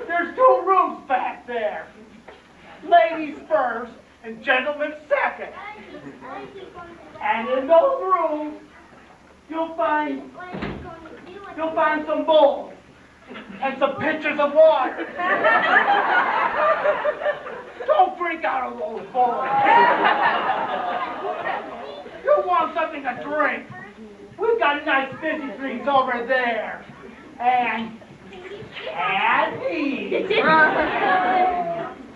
there's 2 rooms back there. Ladies first and gentlemen second. And in those rooms, you'll find some bowls and some pitchers of water. Don't freak out of those bowls. You want something to drink? We've got nice fizzy drinks over there. And eat.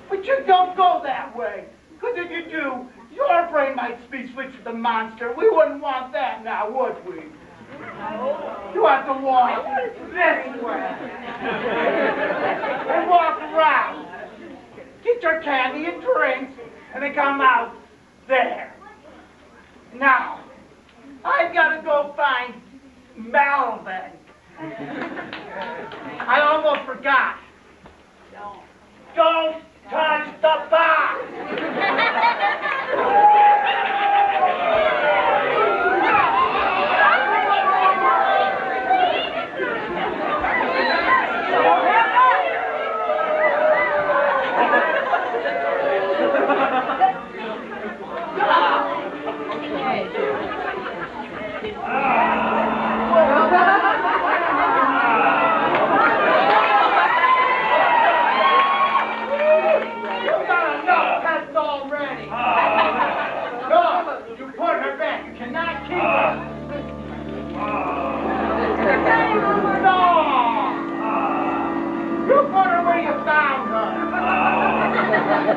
But you don't go that way. Because if you do, your brain might be switched to the monster. We wouldn't want that now, would we? You have to walk this way. And walk around. Get your candy and drinks, and then come out there. Now, I've got to go find Melvin. I almost forgot. Don't touch the box!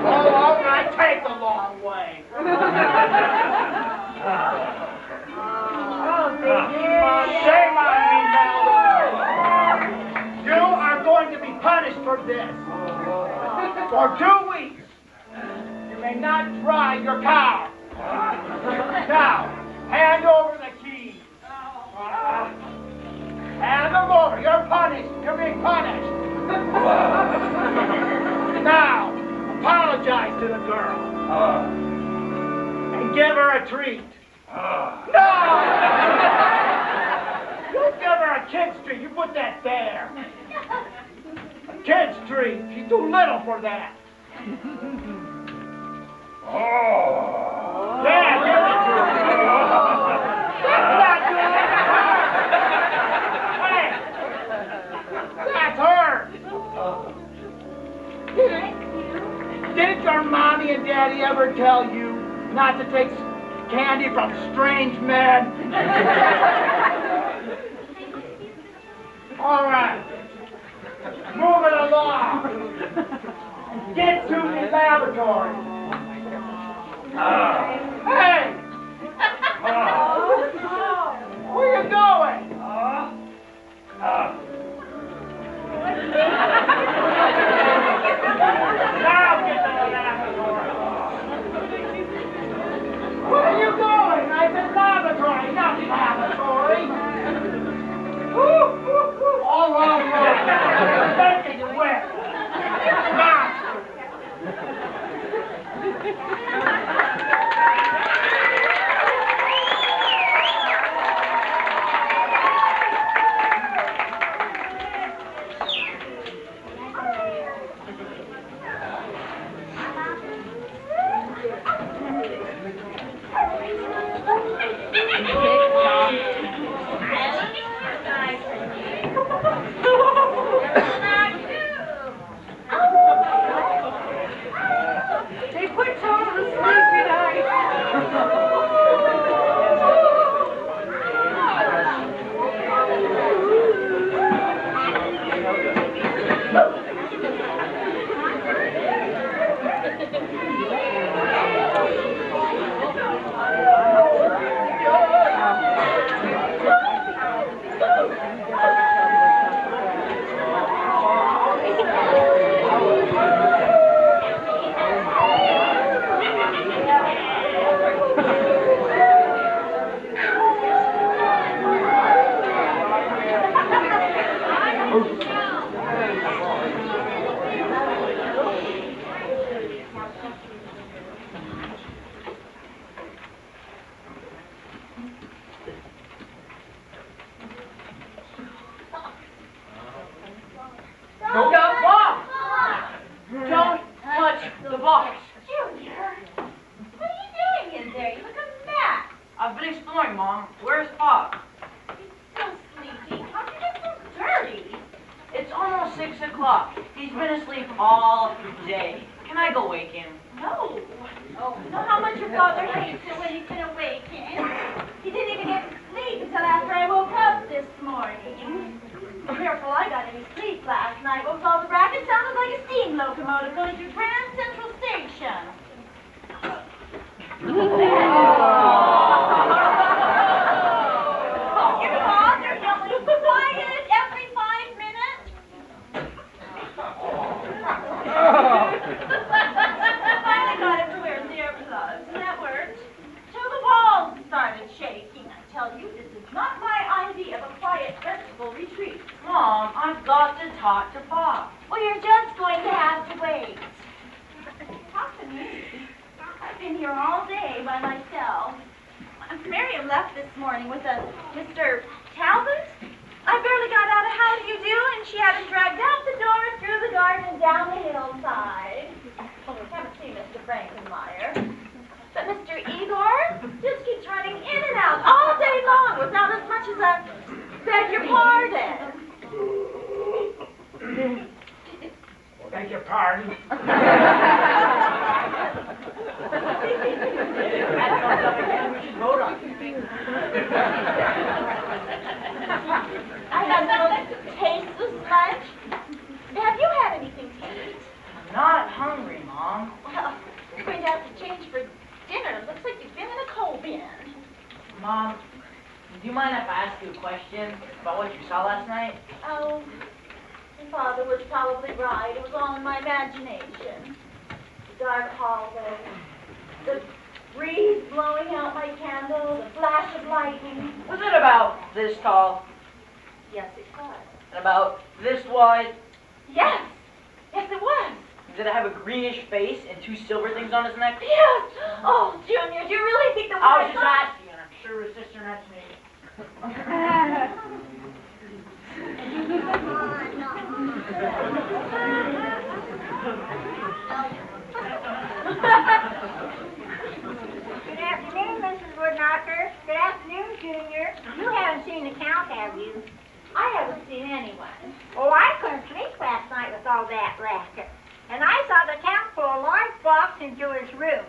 Oh, all right, take the long way. Shame on you, Melvin. You are going to be punished for this. For 2 weeks, you may not drive your car. Now, hand over the keys. Hand them over. You're punished. You're being punished. Now, apologize to the girl. And give her a treat. No! little for that. Oh. Dad, give it to me. That's not good. Hey, that's her. Didn't your mommy and daddy ever tell you not to take candy from strange men? All right. Moving along. Get to the laboratory. Hey! Where you going? Now get to the laboratory. Where are you going? I said laboratory, not laboratory. All right, make it quick. They put Tom to sleep tonight. Don't touch the box. Junior, what are you doing in there? You look a mess. I've been exploring, Mom. Where's Pop? He's so sleepy. How did you get so dirty? It's almost 6 o'clock. He's been asleep all day. Can I go wake him? No. Oh, you know how much your father hates it when you can awaken? He didn't even get to sleep until after I woke up this morning. Careful, I got any sleep last night. Woke all the racket sounded like a steam locomotive going through Grand Central Station. Your father yelling quiet every 5 minutes. I finally got him to wear his earplugs, and that worked. Till the walls started shaking. I tell you, this is not my idea of a quiet, restful retreat. Mom, I've got to talk to Pop. Well, you're just going to have to wait. Talk to me. I've been here all day by myself. Miriam left this morning with a Mr. Talbot. I barely got out of how do you do, and she had him dragged out the door, through the garden, and down the hillside. Well, we haven't seen Mr. Frankenmeyer. But Mr. Igor just keeps running in and out all day long without as much as a beg your pardon. Beg your pardon. I had a little tasteless lunch. Have you had anything to eat? I'm not hungry, Mom. Well, you're going to have to change for dinner. It looks like you've been in a coal bin. Mom, do you mind if I ask you a question about what you saw last night? Oh, your father was probably right. It was all in my imagination. The dark hallway, the breeze blowing out my candle, the flash of lightning. Was it about this tall Yes, it was. and about this wide? Yes, yes, it was. Did it have a greenish face and 2 silver things on his neck? Yes. Oh, Junior, do you really think that I was just asking, and I'm sure his sister next to me. Junior. You haven't seen the Count, have you? I haven't seen anyone. Oh, I couldn't sleep last night with all that laughter. And I saw the Count pull a large box into his room.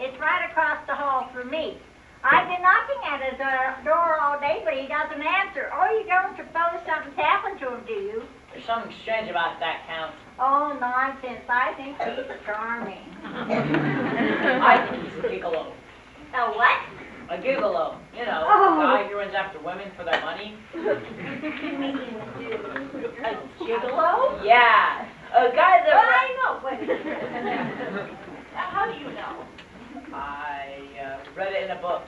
It's right across the hall from me. I've been knocking at his door all day, but he doesn't answer. Oh, you don't suppose something's happened to him, do you? There's something strange about that, Count. Oh, nonsense. I think he's charming. I think he's a gigolo. A what? A gigolo. You know, Oh. a guy who runs after women for their money. A gigolo? Yeah. A guy that... I know what it is. How do you know? I read it in a book.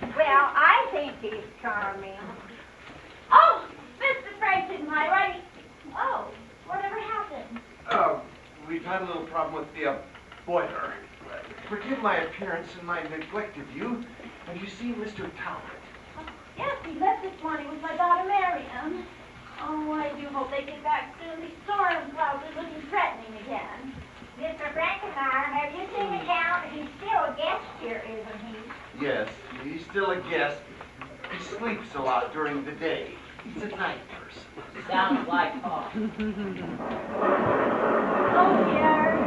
Well, I think he's charming. Oh, Mr. Frankenstein. Oh, whatever happened? We've had a little problem with the boiler. Forgive my appearance and my neglect of you. Have you seen Mr. Talbot? Yes, he left this morning with my daughter Marian. Oh, I do hope they get back soon. These storm clouds are looking threatening again. Mr. Frankenstein, have you seen the Count? He's still a guest here, isn't he? Yes, he's still a guest. He sleeps a lot during the day. He's a night person. Sounds like talk. Oh, dear.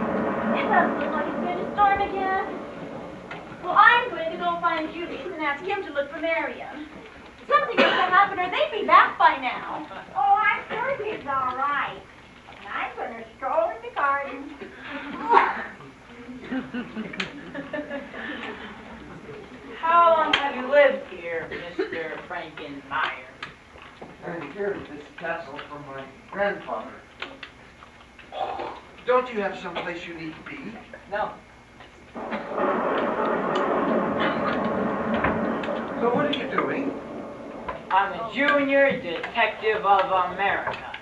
It doesn't look like it's going to storm again. Well, I'm going to go find Julius and ask him to look for Marian. Something must have happened or they'd be back by now. Oh, I'm sure he's all right. And I'm going to stroll in the garden. How long have you lived here, Mr. Frankenmeyer? I inherited this castle from my grandfather. Don't you have someplace you need to be? No. So what are you doing? I'm a junior detective of America.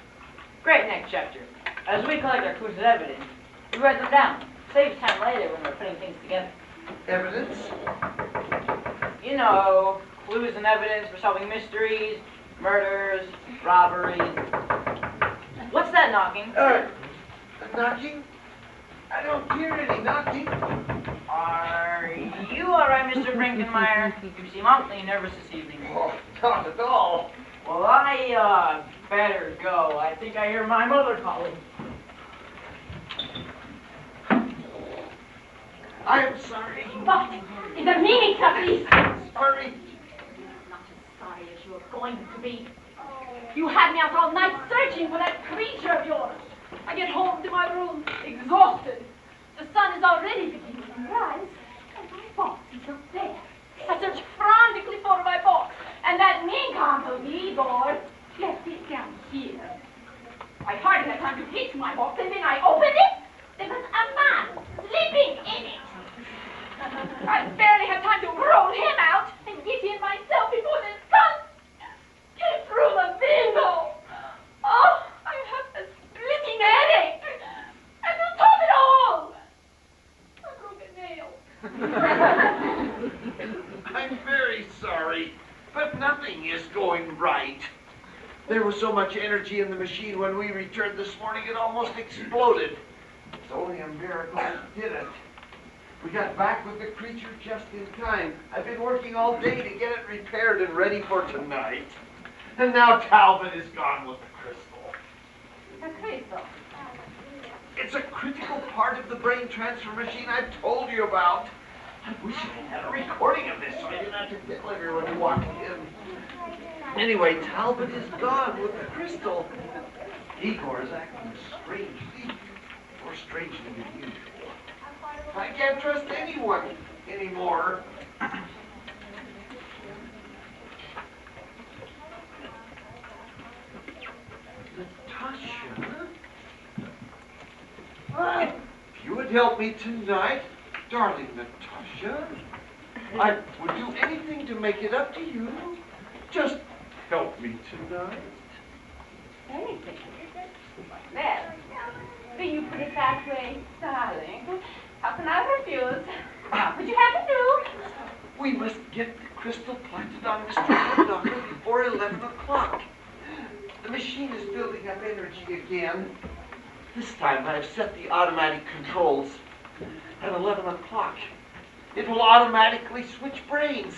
Great next chapter. As we collect our clues of evidence, we write them down. Saves time later when we're putting things together. Evidence? You know, clues and evidence for solving mysteries, murders, robberies. What's that knocking? Knocking? I don't hear any knocking. Are you alright, Mr. Frankenmeyer? You seem awfully nervous this evening. Oh, not at all. Well, I, better go. I think I hear my mother calling. I am sorry. What is the meaning of this? Sorry. Not as sorry as you are going to be. You had me out all night searching for that creature of yours. I get home to my room, exhausted. The sun is already beginning to rise, and my box is up there. I search frantically for my box, and that mean consul, Igor, left it down here. I hardly had time to reach my box, and then I opened it. There was a man sleeping in it. I barely had time to roll him out and get in myself before the sun came through the window. Oh, I have a splitting headache. And to top it all, I broke a nail. I'm very sorry, but nothing is going right. There was so much energy in the machine when we returned this morning, it almost exploded. It's only a miracle it didn't. We got back with the creature just in time. I've been working all day to get it repaired and ready for tonight. And now Talbot is gone with the crystal. The crystal. It's a critical part of the brain transfer machine I've told you about. I wish I had a recording of this so I didn't have to tell everyone who walked in. Anyway, Talbot is gone with the crystal. Igor is acting strangely, more strangely than usual. I can't trust anyone anymore. Natasha? If you would help me tonight, darling Natasha, I would do anything to make it up to you. Just help me tonight. Anything? Well, when you put it that way, darling, how can I refuse? What would you have to do? We must get the crystal planted on Mr. Woodknocker before 11 o'clock. The machine is building up energy again. This time I've set the automatic controls at 11 o'clock. It will automatically switch brains.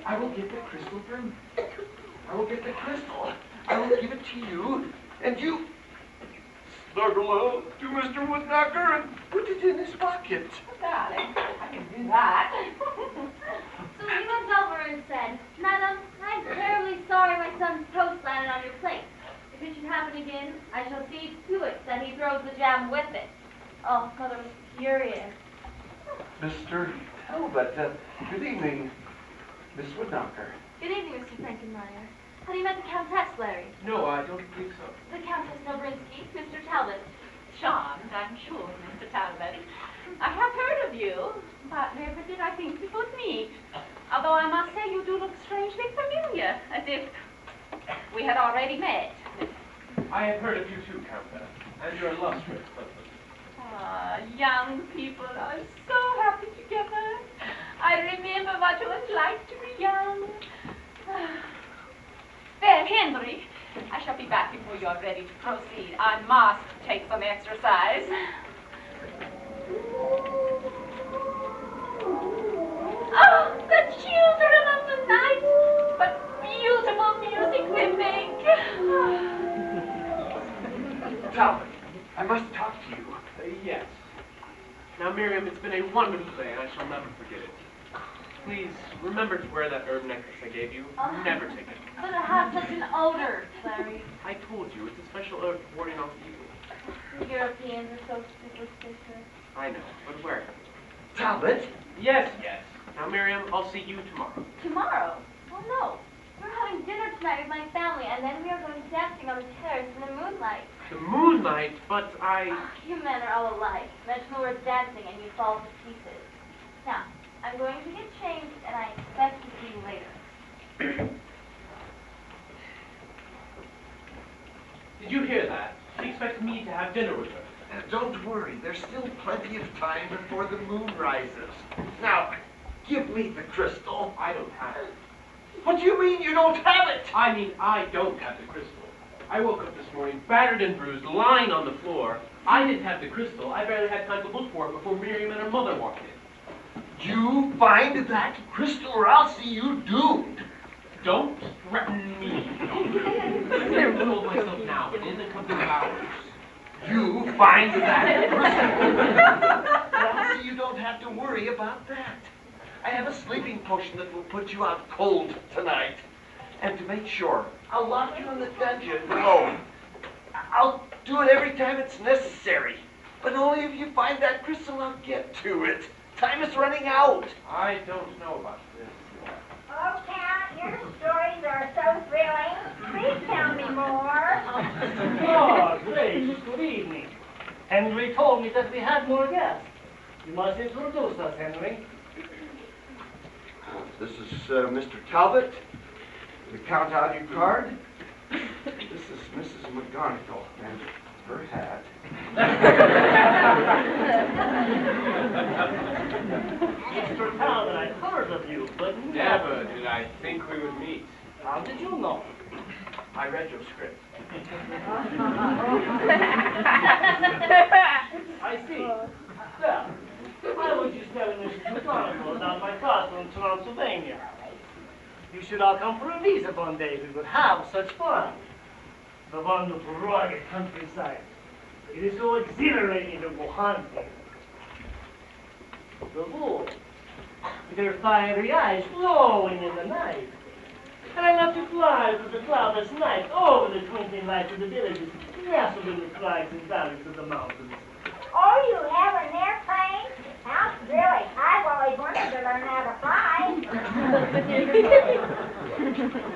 I will get the crystal from... I will get the crystal. I will give it to you, and you snuggle up to Mr. Woodknocker and put it in his pocket. Darling, I can do that. So he went over and said, Madam, I'm terribly sorry my son's toast landed on your plate. If it should happen again, I shall see to it that he throws the jam with it. Oh, Mother was furious. Mr. Talbot, good evening, Miss Woodknocker. Good evening, Mr. Frankenmeyer. Have you met the Countess, Larry? No, I don't believe so. The Countess Nobrinsky, Mr. Talbot. Charmed, I'm sure, Mr. Talbot. I have heard of you, but never did I think we would meet. Although I must say you do look strangely familiar, as if we had already met. I have heard of you too, Countess, and your illustrious husband. Ah, young people are so happy together. I remember what it was like to be young. There, Henry, I shall be back before you are ready to proceed. I must take some exercise. Oh, the children of the night! What beautiful music they make! Talbot, I must talk to you. Yes. Now, Miriam, it's been a wonderful day, and I shall never forget it. Please, remember to wear that herb necklace I gave you. Never take it. But it has such an odor, Larry. I told you, it's a special herb for warding off evil. The Europeans are so superstitious. I know, but wear it. Talbot? Yes, yes. Now, Miriam, I'll see you tomorrow. Tomorrow? Oh, no. We're having dinner tonight with my family, and then we are going dancing on the terrace in the moonlight. The moonlight, but I... You men are all alike. Mention the word dancing and you fall to pieces. Now, I'm going to get changed, and I expect to see you later. Did you hear that? She expects me to have dinner with her. Don't worry, there's still plenty of time before the moon rises. Now, give me the crystal. I don't have it. What do you mean you don't have it? I mean, I don't have the crystal. I woke up this morning, battered and bruised, lying on the floor. I didn't have the crystal. I barely had time to look for it before Miriam and her mother walked in. You find that crystal or I'll see you doomed. Don't threaten me. I've told myself now, but in a couple of hours. You find that crystal. Well, see, you don't have to worry about that. I have a sleeping potion that will put you out cold tonight. And to make sure, I'll lock you in the dungeon alone. I'll do it every time it's necessary. But only if you find that crystal, I'll get to it. Time is running out. I don't know about this. Oh, Count, your stories are so thrilling. Please tell me more. Oh, gracious, good evening. Henry told me that we had more guests. You must introduce us, Henry. This is Mr. Talbot. We count out your card. This is Mrs. McGonagall and her hat. Mr. Talbot, I've heard of you, but Never did I think we would meet. How did you know? I read your script. I see. Well, I was just telling Mrs. McGonagall about my castle in Transylvania. You should all come for a visit one day. We would have such fun. The wonderful rugged countryside. It is so exhilarating to go hunting. The wolves, with their fiery eyes glowing in the night. And I love to fly through the cloudless night over the twinkling lights of the villages, nestled in the crags and valleys of the mountains. Oh, you have an airplane? Sounds thrilling. I've always wanted to learn how to fly.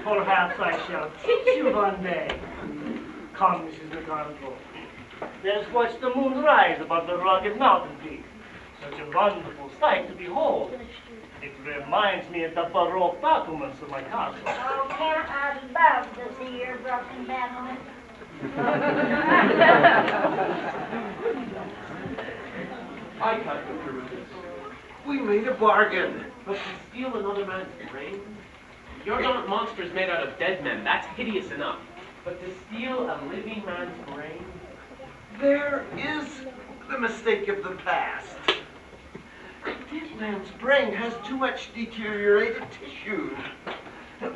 Perhaps I shall teach you one day. Come, Mrs. McGonagall. Let us watch the moon rise above the rugged mountain peak. Such a wonderful sight to behold. It reminds me of the Baroque battlements of my castle. Oh, Count, I'd love to see your broken battlement. I can't go through with this. We made a bargain. But to steal another man's brain? You're not monsters made out of dead men. That's hideous enough. But to steal a living man's brain? There is the mistake of the past. I did man's brain has too much deteriorated tissue.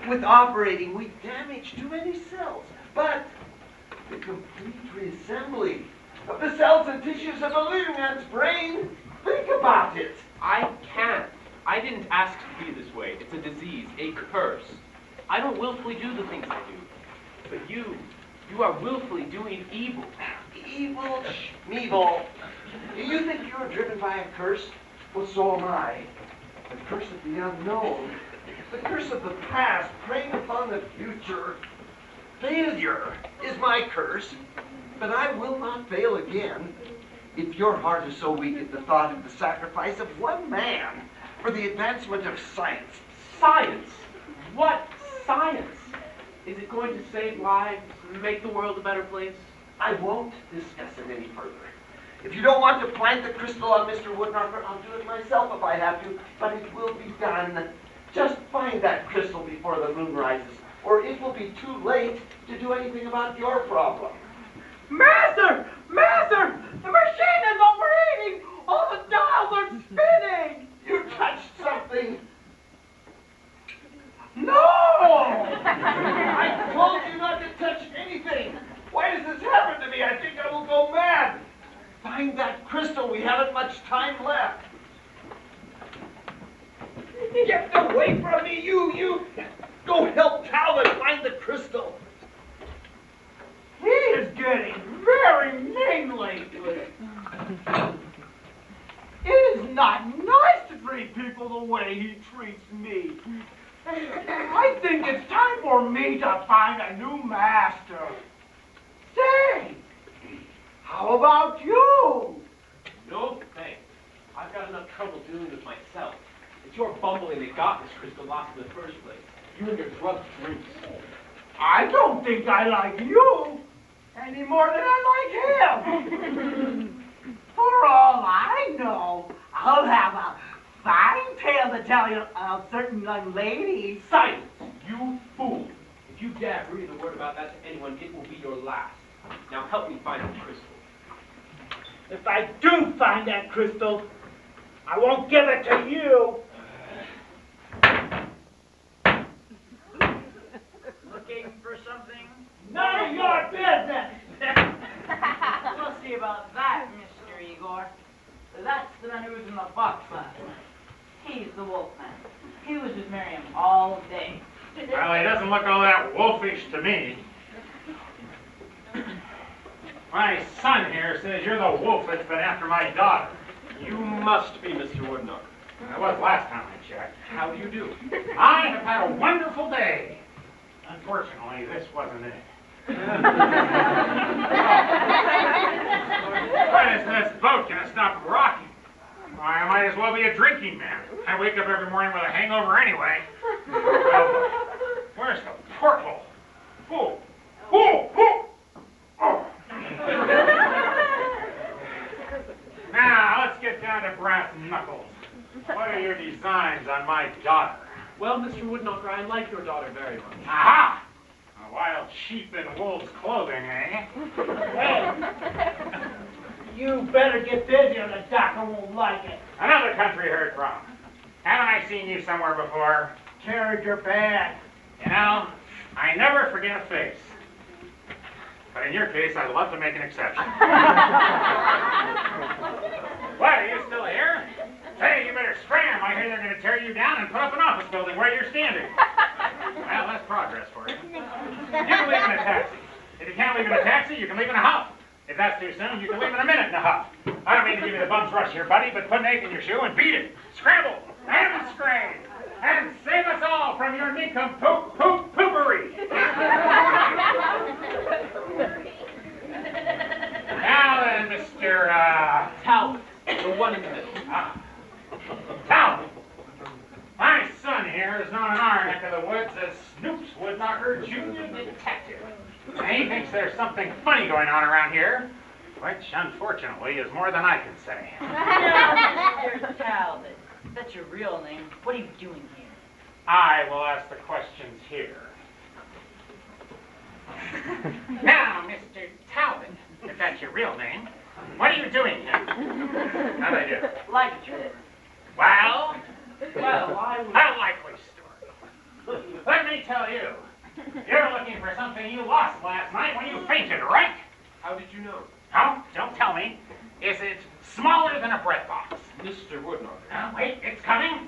With operating, we damage too many cells. But the complete reassembly of the cells and tissues of a living man's brain, think about it. I can't. I didn't ask to be this way. It's a disease, a curse. I don't willfully do the things I do. But you are willfully doing evil. Evil, Schmeevil. You think you're driven by a curse? Well, so am I. The curse of the unknown. The curse of the past preying upon the future. Failure is my curse, but I will not fail again. If your heart is so weak at the thought of the sacrifice of one man for the advancement of science. Science? What science? Is it going to save lives, make the world a better place? I won't discuss it any further. If you don't want to plant the crystal on Mr. Woodknocker, I'll do it myself if I have to, but it will be done. Just find that crystal before the moon rises, or it will be too late to do anything about your problem. Master! Master! The machine is overheating! All the dials are spinning! You touched something. No! I told you not to touch anything. Why does this happen to me? I think I will go mad. Find that crystal. We haven't much time left. Get away from me, you! Go help Talbot find the crystal. He is getting very mean lately. It is not nice to treat people the way he treats me. I think it's time for me to find a new master. Say, how about you? No, thanks. I've got enough trouble dealing with myself. It's your bumbling that got this crystal lost in the first place. You and your drugged drinks. I don't think I like you any more than I like him. For all I know, I'll have a fine tale to tell you of certain young ladies. Silence, you fool! If you dare breathe a word about that to anyone, it will be your last. Now help me find the crystal. If I do find that crystal, I won't give it to you. Looking for something? None of your business. We'll see about that, Mr. Igor. That's the man who was in the box last night. He's the wolfman. He was with Miriam all day. Well, he doesn't look all that wolfish to me. My son here says you're the wolf that's been after my daughter. You must be Mr. Woodknocker. I was last time I checked. How do you do? I have had a wonderful day. Unfortunately, this wasn't it. When is this boat gonna stop rocking? I might as well be a drinking man. I wake up every morning with a hangover anyway. Well, where's the porthole? Oh, oh, oh, oh. Now, let's get down to brass knuckles. What are your designs on my daughter? Well, Mr. Woodknocker, I like your daughter very much. Aha! A wild sheep in wolf's clothing, eh? Hey, you better get busy or the doctor won't like it. Another country heard from. Haven't I seen you somewhere before? Carried your bag. You know, I never forget a face. But in your case, I'd love to make an exception. What, are you still here? Say, you better scram. I hear they're going to tear you down and put up an office building where you're standing. Well, that's progress for you. You can leave in a taxi. If you can't leave in a taxi, you can leave in a huff. If that's too soon, you can leave in a minute and a huff. I don't mean to give you the bum's rush here, buddy, but put an egg in your shoe and beat it. Scramble and scrape. And save us all from your nincompoop poopery. Now then, Mr. Talbot, the one in the middle. Talbot. My son here is known in our neck of the woods as Snoop's Woodknocker, Junior Detective. And he thinks there's something funny going on around here, which, unfortunately, is more than I can say. Mr. Talbot, that's your real name. What are you doing here? I will ask the questions here. Now, Mr. Talbot, if that's your real name, what are you doing here? How'd I do? Like a trip. Well, Well, a likely story. Let me tell you, you're looking for something you lost last night when you fainted, right? How did you know? No, don't tell me. Is it smaller than a bread box? Mr. Woodknocker. Wait, it's coming.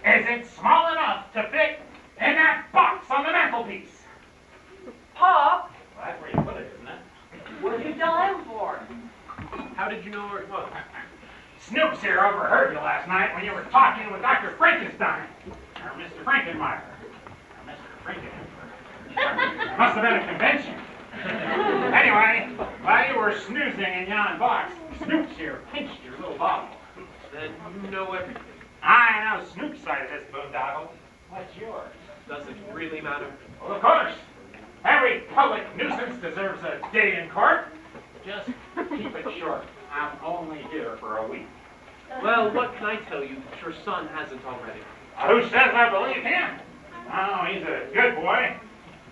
Is it small enough to fit in that box on the mantelpiece? Pop, Well, that's where you put it, isn't it? what did you tell him for? How did you know where it was? Snoops here overheard you last night when you were talking with Dr. Frankenstein. Or Mr. Frankenmeyer. Or Mr. Frankenemperor. Must have been a convention. Anyway, while you were snoozing in yon box, Snoops here pinched your little bottle. Then you know everything. I know Snoop's side of this boondoggle. What's yours? Does it really matter? Well, of course. Every public nuisance deserves a day in court. Just keep it short. I'm only here for a week. Well, what can I tell you that your son hasn't already? Who says I believe him? Oh, he's a good boy.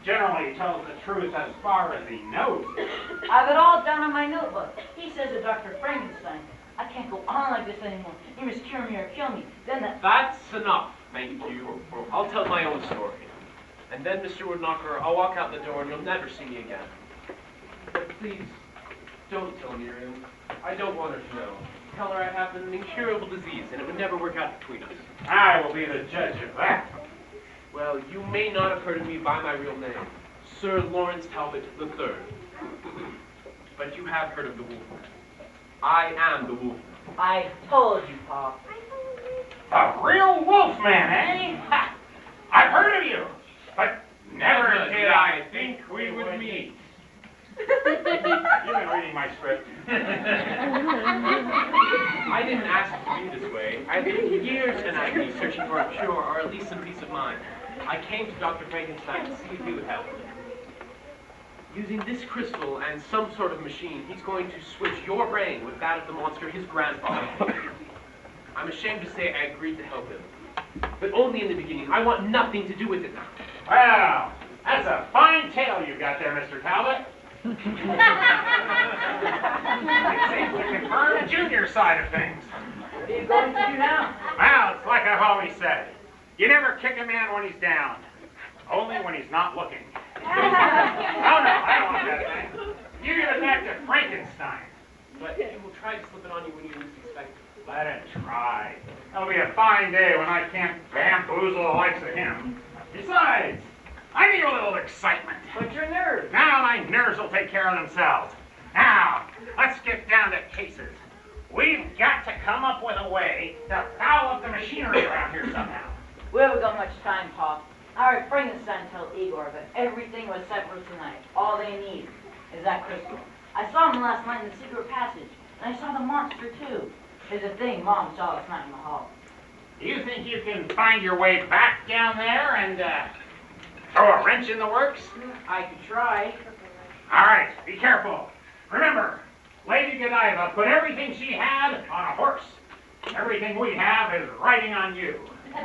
Generally tells the truth as far as he knows it. I have it all down in my notebook. He says to Dr. Frankenstein, I can't go on like this anymore. You must cure me or kill me. Then the... That's enough, thank you. I'll tell my own story. And then, Mr. Woodknocker, I'll walk out the door and you'll never see me again. But please, don't tell Miriam. I don't want her to know. Tell her I have an incurable disease and it would never work out between us. I will be the judge of that. Well, you may not have heard of me by my real name, Sir Lawrence Talbot III. But you have heard of the Wolfman. I am the Wolfman. I told you, Pop. A real wolfman, eh? Ha! I've heard of you, but never did I think we would meet. You've been reading my script. I didn't ask you to be this way. I've been years and agony searching for a cure or at least some peace of mind. I came to Dr. Frankenstein to see if he would help. Using this crystal and some sort of machine, he's going to switch your brain with that of the monster, his grandfather. I'm ashamed to say I agreed to help him. But only in the beginning. I want nothing to do with it now. Well, that's a fine tale you got there, Mr. Talbot. It seems to confirm the junior side of things. What are you going to do now? Well, it's like I've always said. You never kick a man when he's down. Only when he's not looking. Oh, no, I don't want that thing. You give it back to Frankenstein. But he will try to slip it on you when you least expect it. Let him try. It'll be a fine day when I can't bamboozle the likes of him. Besides, I need a little excitement. But your nerves. Now my nerves will take care of themselves. Now, let's get down to cases. We've got to come up with a way to foul up the machinery around here somehow. We haven't got much time, Pop. I heard Frankenstein tell Igor that everything was set for tonight. All they need is that crystal. I saw him last night in the secret passage, and I saw the monster too. There's a thing Mom saw last night in the hall. Do you think you can find your way back down there and throw a wrench in the works? I could try. All right, be careful. Remember, Lady Godiva put everything she had on a horse. Everything we have is riding on you. This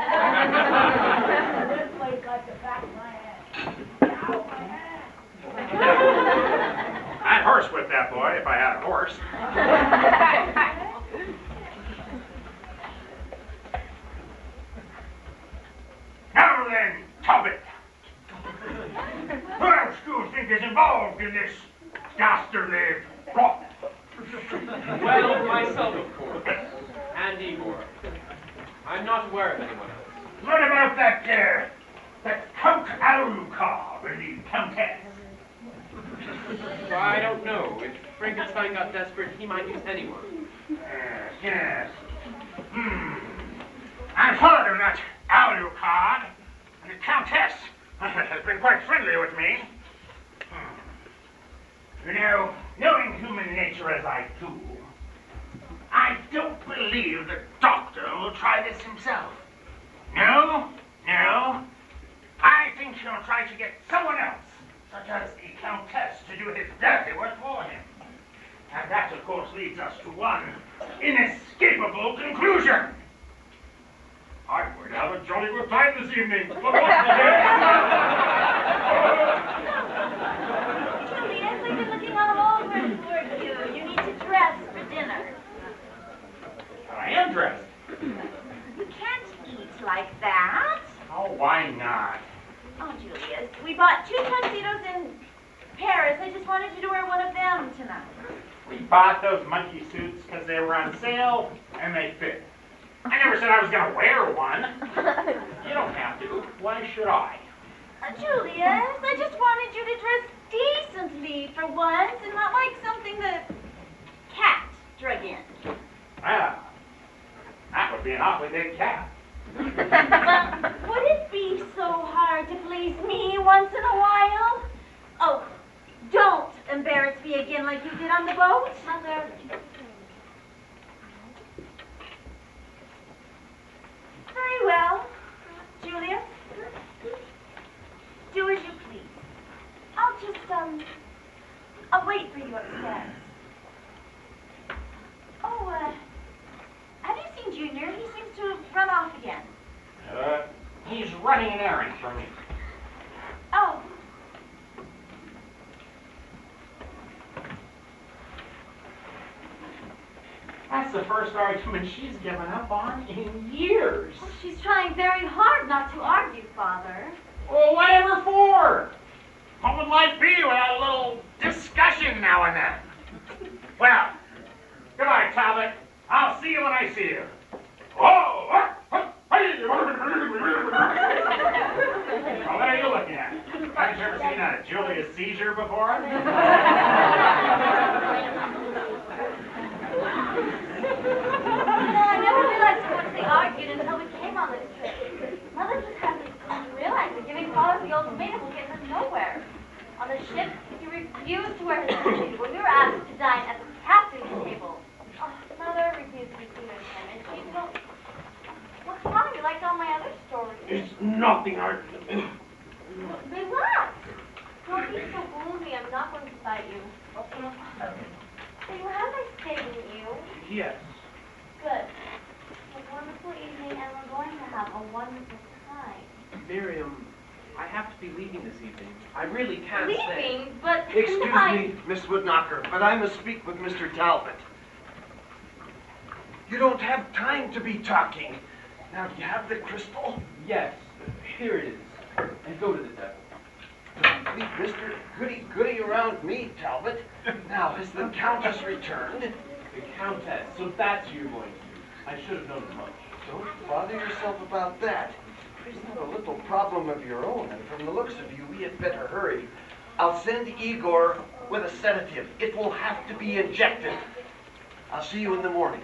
place like the back of my hand. Ow, my hand. I'd horsewhip that boy if I had a horse. Now then, Talbot. Who else do you think is involved in this dastardly plot? Well, myself, of course. And Igor. I'm not aware of anyone else. What about that Count Alucard and the Countess? Well, I don't know. If Frankenstein got desperate, he might use anyone. Yes. I've heard of that Alucard, and the Countess has been quite friendly with me. You know, knowing human nature as I do, I don't believe the doctor will try this himself. No. I think he'll try to get someone else, such as the Countess, to do his dirty work for him. And that, of course, leads us to one inescapable conclusion. I'm going to have a jolly good time this evening. But what's the Julius, we've been looking all over for you. You need to dress for dinner. I am dressed. You We bought 2 tuxedos in Paris. I just wanted you to wear one of them tonight. We bought those monkey suits because they were on sale and they fit. I never said I was going to wear one. You don't have to. Why should I? Julius, I just wanted you to dress decently for once and not like something the cat drug in. Well, that would be an awfully big cat. Well, would it be so hard to please me once in a while? Oh, don't embarrass me again like you did on the boat. Mother. Very well, Julia. Do as you please. I'll just, I'll wait for you upstairs. Oh, have you seen Junior? He seems to have run off again. He's running an errand for me. Oh. That's the first argument she's given up on in years. Well, she's trying very hard not to argue, Father. Well, whatever for? What would life be without a little discussion now and then? Well, goodbye, Talbot. I'll see you when I see you. Oh! Well, what are you looking at? Haven't you ever seen a Julius Caesar before? I never realized how much they argued until we came on this trip. Mother just hasn't realized that giving Father the ultimatum will get us nowhere. On the ship, he refused to wear his suit when we were asked to dine at the captain's table. Oh, Mother refused to be seen with him, and she told... What's wrong? You liked all my other stories. It's nothing, Art. Relax. Don't be so gloomy. I'm not going to fight you. Okay. So you have a nice day, didn't you? Yes. Good. It's a wonderful evening, and we're going to have a wonderful time. Miriam, I have to be leaving this evening. I really can't stay. Leaving? But Excuse tonight... me, Miss Woodknocker, but I must speak with Mr. Talbot. You don't have time to be talking. Now, do you have the crystal? Yes, here it is. And go to the devil. Don't leave Mr. Goody-Goody around me, Talbot. Now, has the Countess returned? The Countess, so that's who you're going to. I should have known as much. Don't bother yourself about that. She's got a little problem of your own, and from the looks of you, we had better hurry. I'll send Igor with a sedative. It will have to be injected. I'll see you in the morning.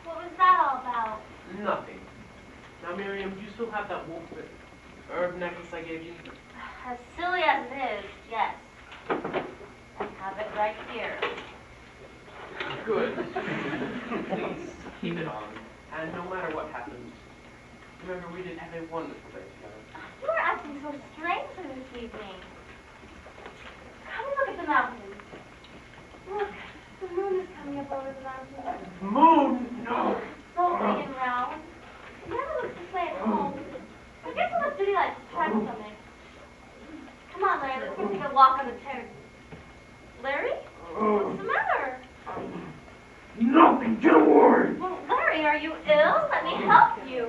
What was that all about? Nothing. Now, Miriam, do you still have that wolf herb necklace I gave you? As silly as it is, yes. I have it right here. Good. Please, keep it on. And no matter what happens, remember we did have a wonderful day together. You are acting so strangely this evening. Come and look at the mountains. Look, the moon is coming up over the mountains. Moon? No! So big and round. It never looks this way at home. I guess we'll let city lights distract something. Come on, Larry, let's go take a walk on the terrace. Larry? What's the matter? Nothing, get away! Well, Larry, are you ill? Let me help you.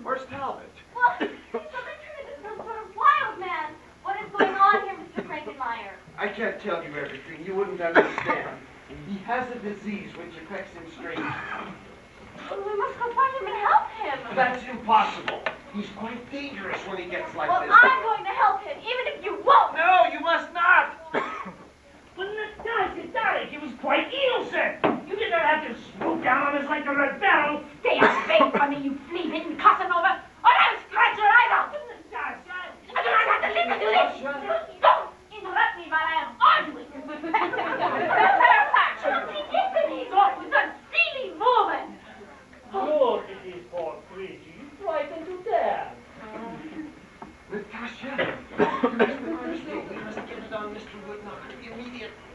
Where's Talbot? Well, he's so some sort of wild man. What is going on here, Mr. Frankenmeyer? I can't tell you everything. You wouldn't understand. He has a disease which affects him strangely. Well, we must go find him and help him. That's impossible. He's quite dangerous when he gets like Well, this. I'm going to help him, even if you won't. No, you must not. But Darek, he was quite innocent. You did not have to swoop down on us like a rebel. Stay away from me, you flea-bitten Casanova, or I'll scratch your eyes out! I do not have to listen to this! Don't interrupt me while I am arguing! He's off with that silly woman! Look at this poor creature. You frightened to death. Natasha, we must get it on Mr. Woodknocker immediately.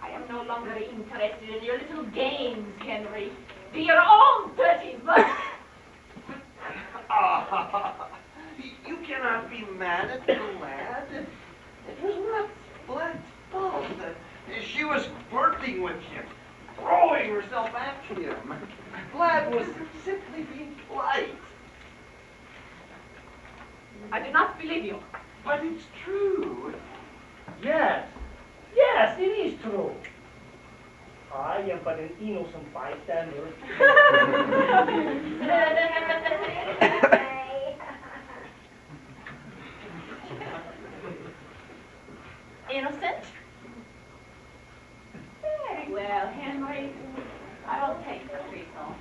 I am no longer interested in your little games, Henry. Do your own him. Glad was simply being polite. I do not believe you. But it's true. Yes, yes, it is true. I am but an innocent bystander. Innocent? Very well, Henry. I will take the treacle.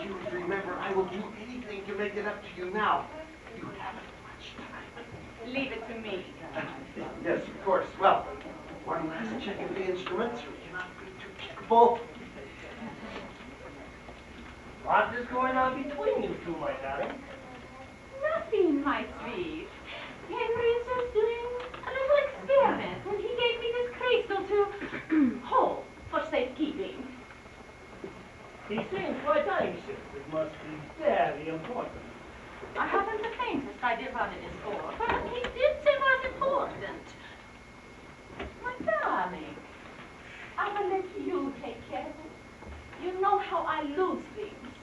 You remember, I will do anything to make it up to you now. You haven't much time. Leave it to me. Yes, of course. Well, one last check of the instruments. We cannot be too careful. What is going on between you two, my darling? Nothing, my sweet. Henry is just doing a little experiment, and he gave me this crystal to hold for safekeeping. He seems quite anxious. It must be very important. I haven't the faintest idea what it is for, but he did say it was important. My darling, I will let you take care of it. You know how I lose things.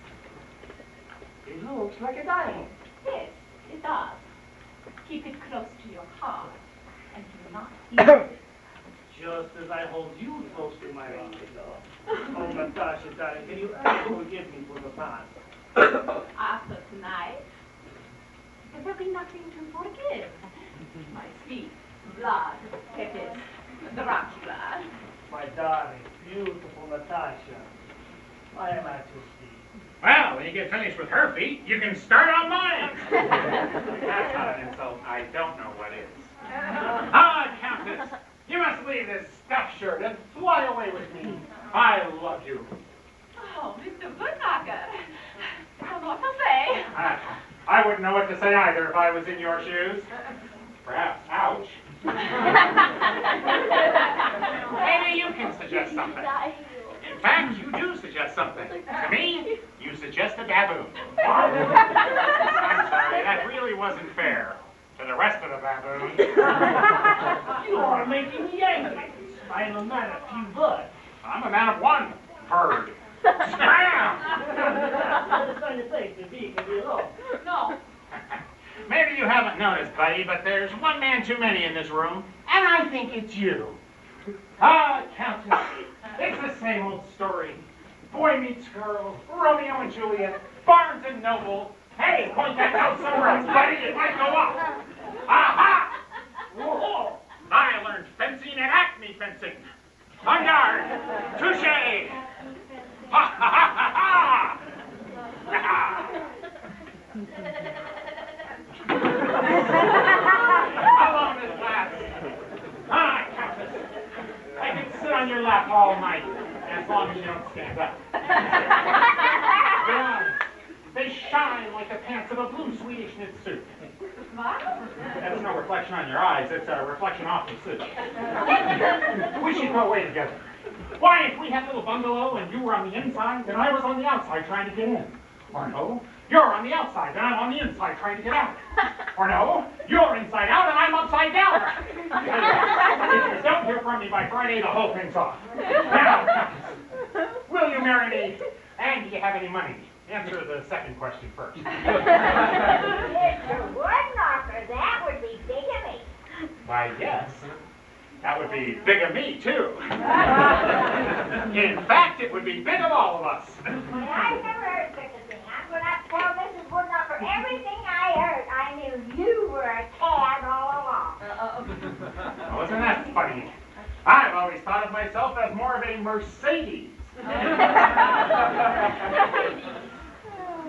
It looks like a diamond. Yes, it does. Keep it close to your heart, and do not lose it. Just as I hold you close to my heart. Oh, Natasha, darling, can you ever forgive me for the past? After tonight, there will be nothing to forgive. My sweet blood, it is Dracula. My darling, beautiful Natasha, I am at your feet. Well, when you get finished with her feet, you can start on mine. That's not an insult. I don't know what is. Ah, Countess, you must leave this stuffed shirt and fly away with me. I love you. Oh, Mr. Woodknocker. I don't know what to say. I wouldn't know what to say either if I was in your shoes. Perhaps, ouch. Maybe you can suggest something. In fact, you do suggest something. To me, you suggest a baboon. I'm sorry, that really wasn't fair. To the rest of the baboons. You are making me angry. I am a man of few words. I'm a man of one bird. Scram! What is trying to say to be can be alone? No. Maybe you haven't noticed, buddy, but there's one man too many in this room, and I think it's you. Ah, Countess, it's the same old story. Boy meets girl, Romeo and Juliet, Barnes and Noble. Hey, point that out somewhere else, buddy, it might go off. Aha! Whoa! I learned fencing at Acme Fencing. On guard! Touche! Ha ha ha ha ha! How long this lasts? Ah, Countess, I can sit on your lap all night, as long as you don't stand up. Your eyes, they shine like the pants of a blue Swedish knit suit. What? That's no reflection on your eyes, it's a reflection off the suit. We should go away together. Why, if we had a little bungalow and you were on the inside, then I was on the outside trying to get in. Or no, you're on the outside and I'm on the inside trying to get out. Or no, you're inside out and I'm upside down. If you don't hear from me by Friday, the whole thing's off. Now, Countess, will you marry me? And do you have any money? Answer the second question first. Mr. Woodknocker, that would be bigamy. Why, yes. That would be big of me, too. In fact, it would be big of all of us. Well, I've never heard such a thing. I'm going to tell Mrs. Woodknocker everything I heard. I knew you were a cad all along. Wasn't that funny? I've always thought of myself as more of a Mercedes.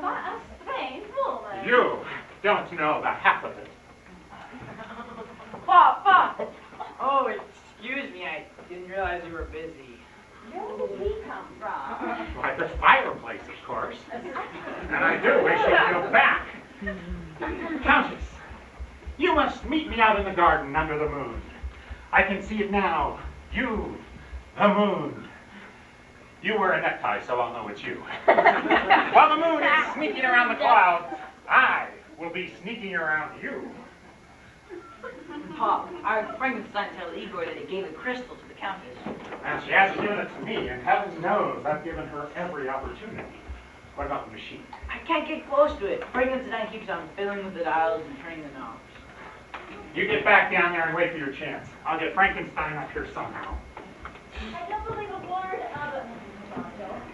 What a strange woman. You don't know the half of it. Papa! Oh, excuse me. I didn't realize you were busy. Where did he come from? Why, the fireplace, of course. And I do wish you'd go back. Countess, you must meet me out in the garden under the moon. I can see it now. You, the moon. You wear a necktie, so I'll know it's you. While the moon is sneaking around the clouds, I will be sneaking around you. Pop, our Frankenstein told Igor that he gave a crystal to the Countess. And she hasn't given it to me, and heaven knows I've given her every opportunity. What about the machine? I can't get close to it. Frankenstein keeps on fiddling with the dials and turning the knobs. You get back down there and wait for your chance. I'll get Frankenstein up here somehow. I don't believe a word of it.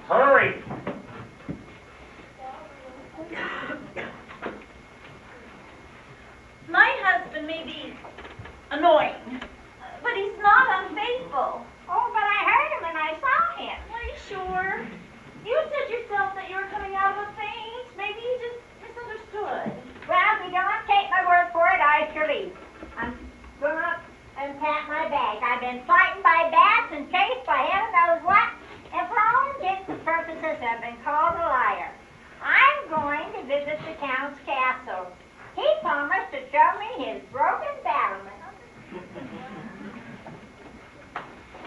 Hurry! My husband may be annoying, but he's not unfaithful. Oh, but I heard him and I saw him. Are you sure? You said yourself that you were coming out of a faint. Maybe you just misunderstood. Well, if you don't take my word for it, I shall leave. I'm going up and pack my bag. I've been frightened by bats and chased by heaven knows what, and for all intents and purposes have been called a liar. I'm going to visit the Count's castle. He promised to show me his broken battlement.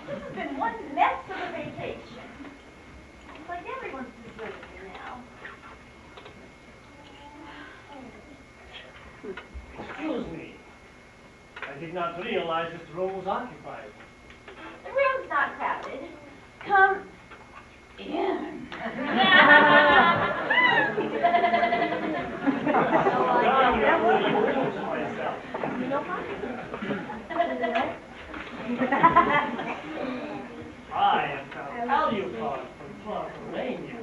This has been one mess of a vacation. It's like everyone's deserted here now. Excuse me. I did not realize this room was occupied. The room's not crowded. Come in. I am Count Alucard from Transylvania.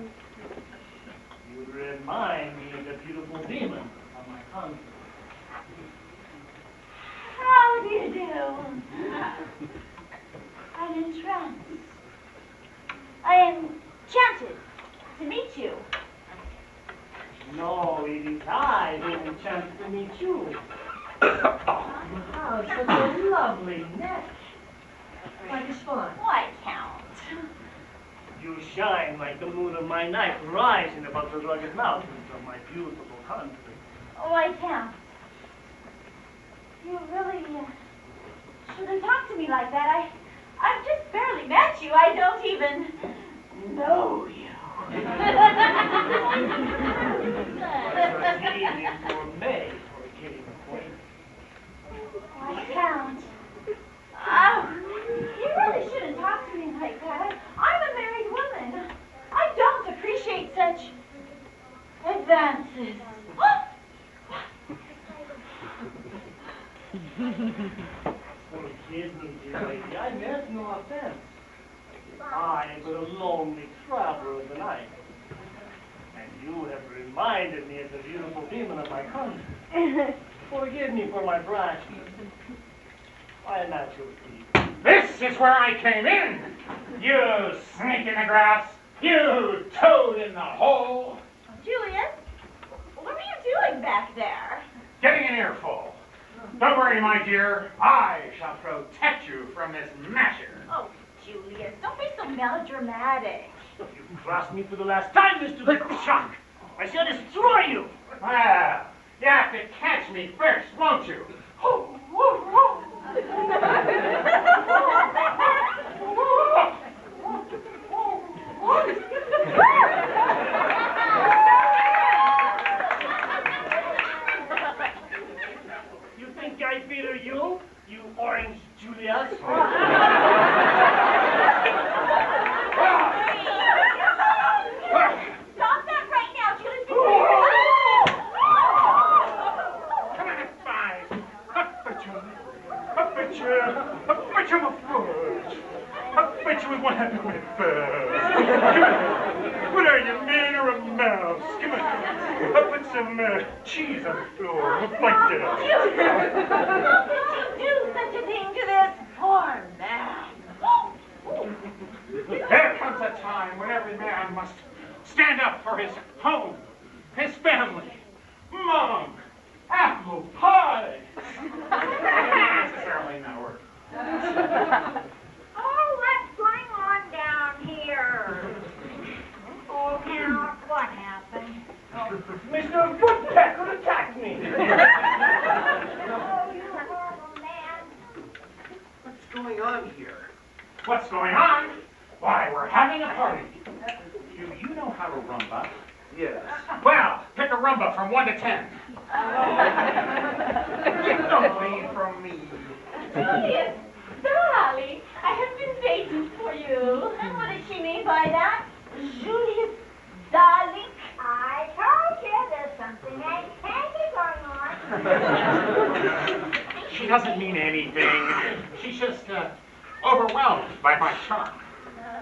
You remind me of the beautiful demon of my country. How do you do? I'm entranced. I am enchanted to meet you. No, it is I who am enchanted to meet you. You have such a lovely neck. Like a swan. Why, Count? You shine like the moon of my night rising above the rugged mountains of my beautiful country. Why, Count? You really shouldn't talk to me like that. I've just barely met you. I don't even know you. Why, Count? You really shouldn't talk to me like that. I'm a married woman. I don't appreciate such advances. Forgive me, dear lady, I meant no offense. I am but a lonely traveler of the night. And you have reminded me of the beautiful demon of my country. Forgive me for my brashness. I am at your feet. This is where I came in! You snake in the grass! You toad in the hole! Julian, what are you doing back there? Getting an earful. Don't worry, my dear. I shall protect you from this masher. Oh, Julius, don't be so melodramatic. You crossed me for the last time, Mr. Shock. I shall destroy you. Well, you have to catch me first, won't you? You think I fear you, you orange Julius? Stop that right now, Julius. Come on, fine. Up at you, my foot. Up at you with one hand on my first. What are you, man or a mouse? Come on. I'll put some cheese on the floor. Like that. How could you do such a thing to this poor man? There comes a time when every man must stand up for his home, his family. Mom, apple pie. Not necessarily in that order. Oh, what's going on down here? Oh, Count, what happened? Mr. Woodpecker attacked me. Oh, you horrible man. What's going on here? What's going on? Why, we're having a party. Do you know how to rumba? Yes. Well, pick a rumba from 1 to 10. Get away from me. Julius, darling, I have been waiting for you. you. And what does she mean by that? Julius, darling. I told you there's something hanky going on. She doesn't mean anything. She's just overwhelmed by my charm.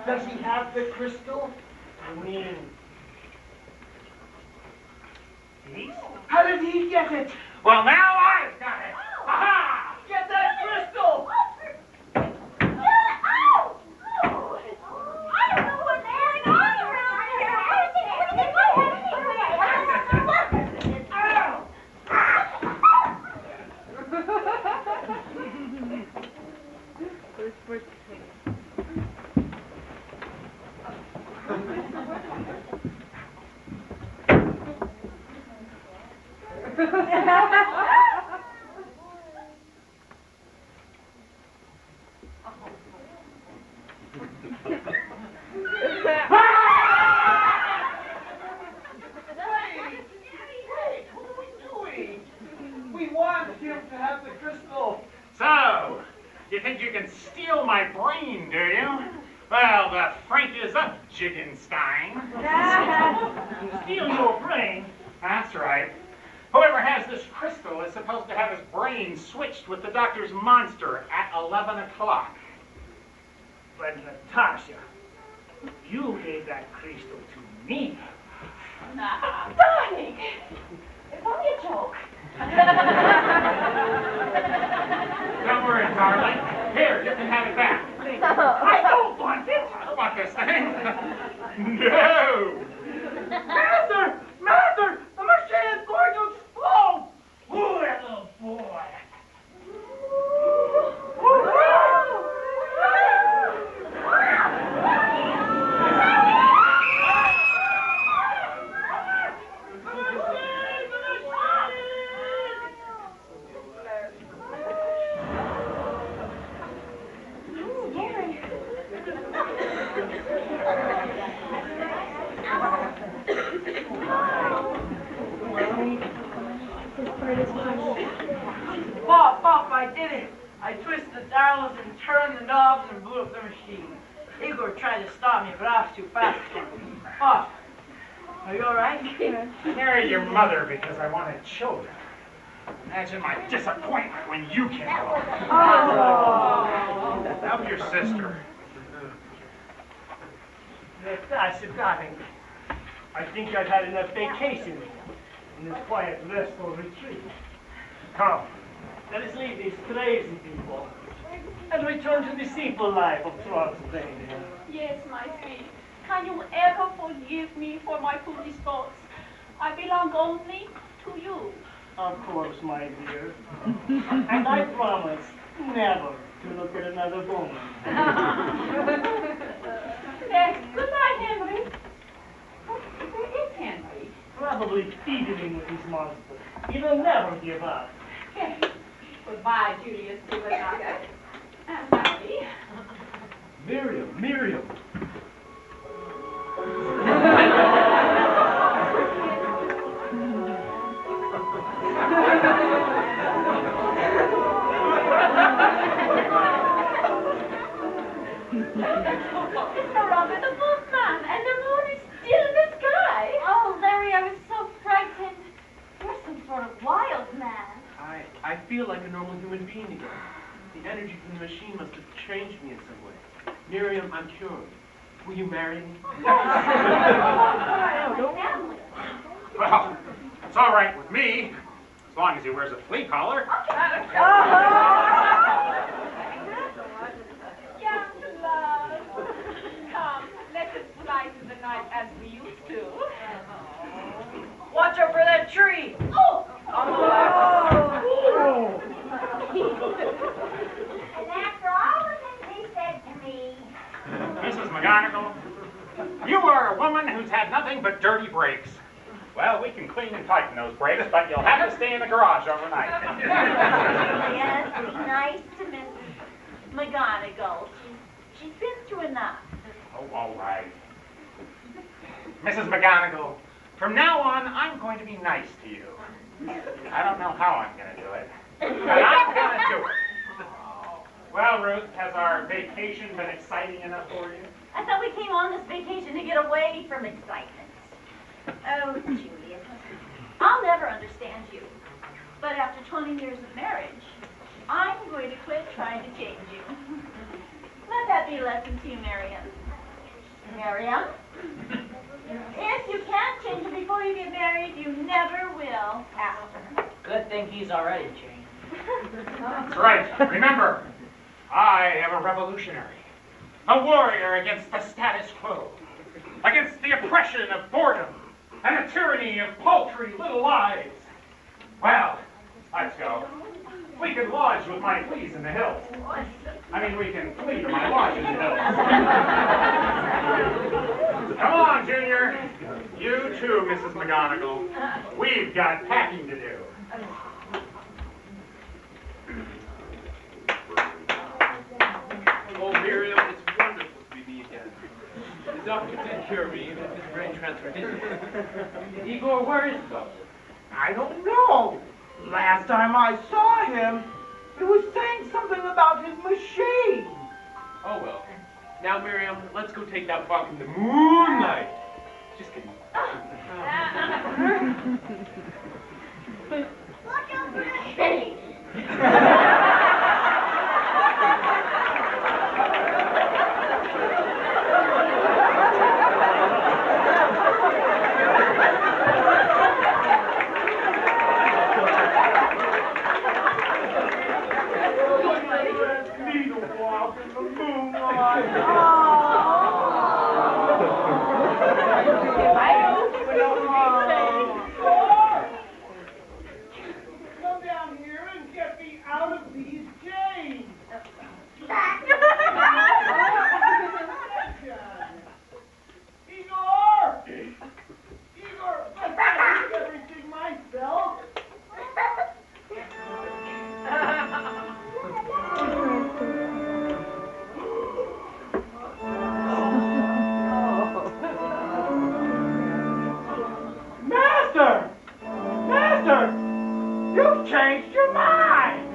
Does he have the crystal? I mean, these? How did he get it? Well, now I've got it. Ha-ha! Get that crystal! I don't know what's going on around here. We want him to have the crystal. So, you think you can steal my brain, do you? Well, the Frank is up, Jiggenstein. Steal your brain? That's right. Whoever has this crystal is supposed to have his brain switched with the doctor's monster at 11 o'clock. But Natasha, you gave that crystal to me. Darling, it's only a joke. Don't worry, darling. Here, you can have it back. I don't want it. I don't want this thing. No! Master! Master! The machine is going to explode! Little boy! Pop, I did it. I twisted the dials and turned the knobs and blew up the machine. Igor tried to stop me, but I was too fast for him. Pop, are you all right? I married your mother because I wanted children. Imagine my disappointment when you came along. Oh. Help your sister. Natasha, darling, I think I've had enough vacation in this quiet, restful retreat. Come, let us leave these crazy people and return to the simple life of Transylvania. Yes, my sweet. Can you ever forgive me for my foolish thoughts? I belong only to you. Of course, my dear. And I promise never to look at another woman. Good night, Henry. Where is Henry? Probably feeding with his monster. He'll never give up. Okay. Goodbye, Julius Silvernaga. And Harry. Miriam. It's no longer the boatman, and the moon is still in the sky. Oh, Larry, I was so frightened. You're some sort of wild man. I feel like a normal human being again. The energy from the machine must have changed me in some way. Miriam, I'm cured. Will you marry me? Well, it's all right with me, as long as he wears a flea collar. Young love. Come, let us fly through the night as we used to. Watch out for that tree. Oh! And after all the things he said to me, Mrs. McGonagall, you are a woman who's had nothing but dirty brakes. Well, we can clean and tighten those brakes, but you'll have to stay in the garage overnight. Yes, it's nice to Mrs. McGonagall. She's been through enough. Oh, all right. Mrs. McGonagall, from now on, I'm going to be nice to you. I don't know how I'm going to do it, but I'm going to do it. Well, Ruth, has our vacation been exciting enough for you? I thought we came on this vacation to get away from excitement. Oh, Julius, I'll never understand you. But after 20 years of marriage, I'm going to quit trying to change you. Let that be a lesson to you, Miriam. Miriam? If you can't change him before you get married, you never will after. Good thing he's already changed. That's right. Remember, I am a revolutionary. A warrior against the status quo. Against the oppression of boredom and the tyranny of paltry little lives. Well, let's go. We can lodge with my fleas in the hills. I mean, we can flee to my lodge in the hills. Come on, Junior. You too, Mrs. McGonagall. We've got packing to do. Oh, Miriam, it's wonderful to be me again. The doctor did cure me, even if his brain transfer didn't. Igor, where is he? I don't know. Last time I saw him, he was saying something about his machine. Oh, well. Now, Miriam, let's go take that walk in the moonlight. Just kidding. Look out for the shade. Need a walk in the moonlight. Come down here and get me out of these chains. Igor! Igor, I can't do everything myself. Master! Master! You've changed your mind!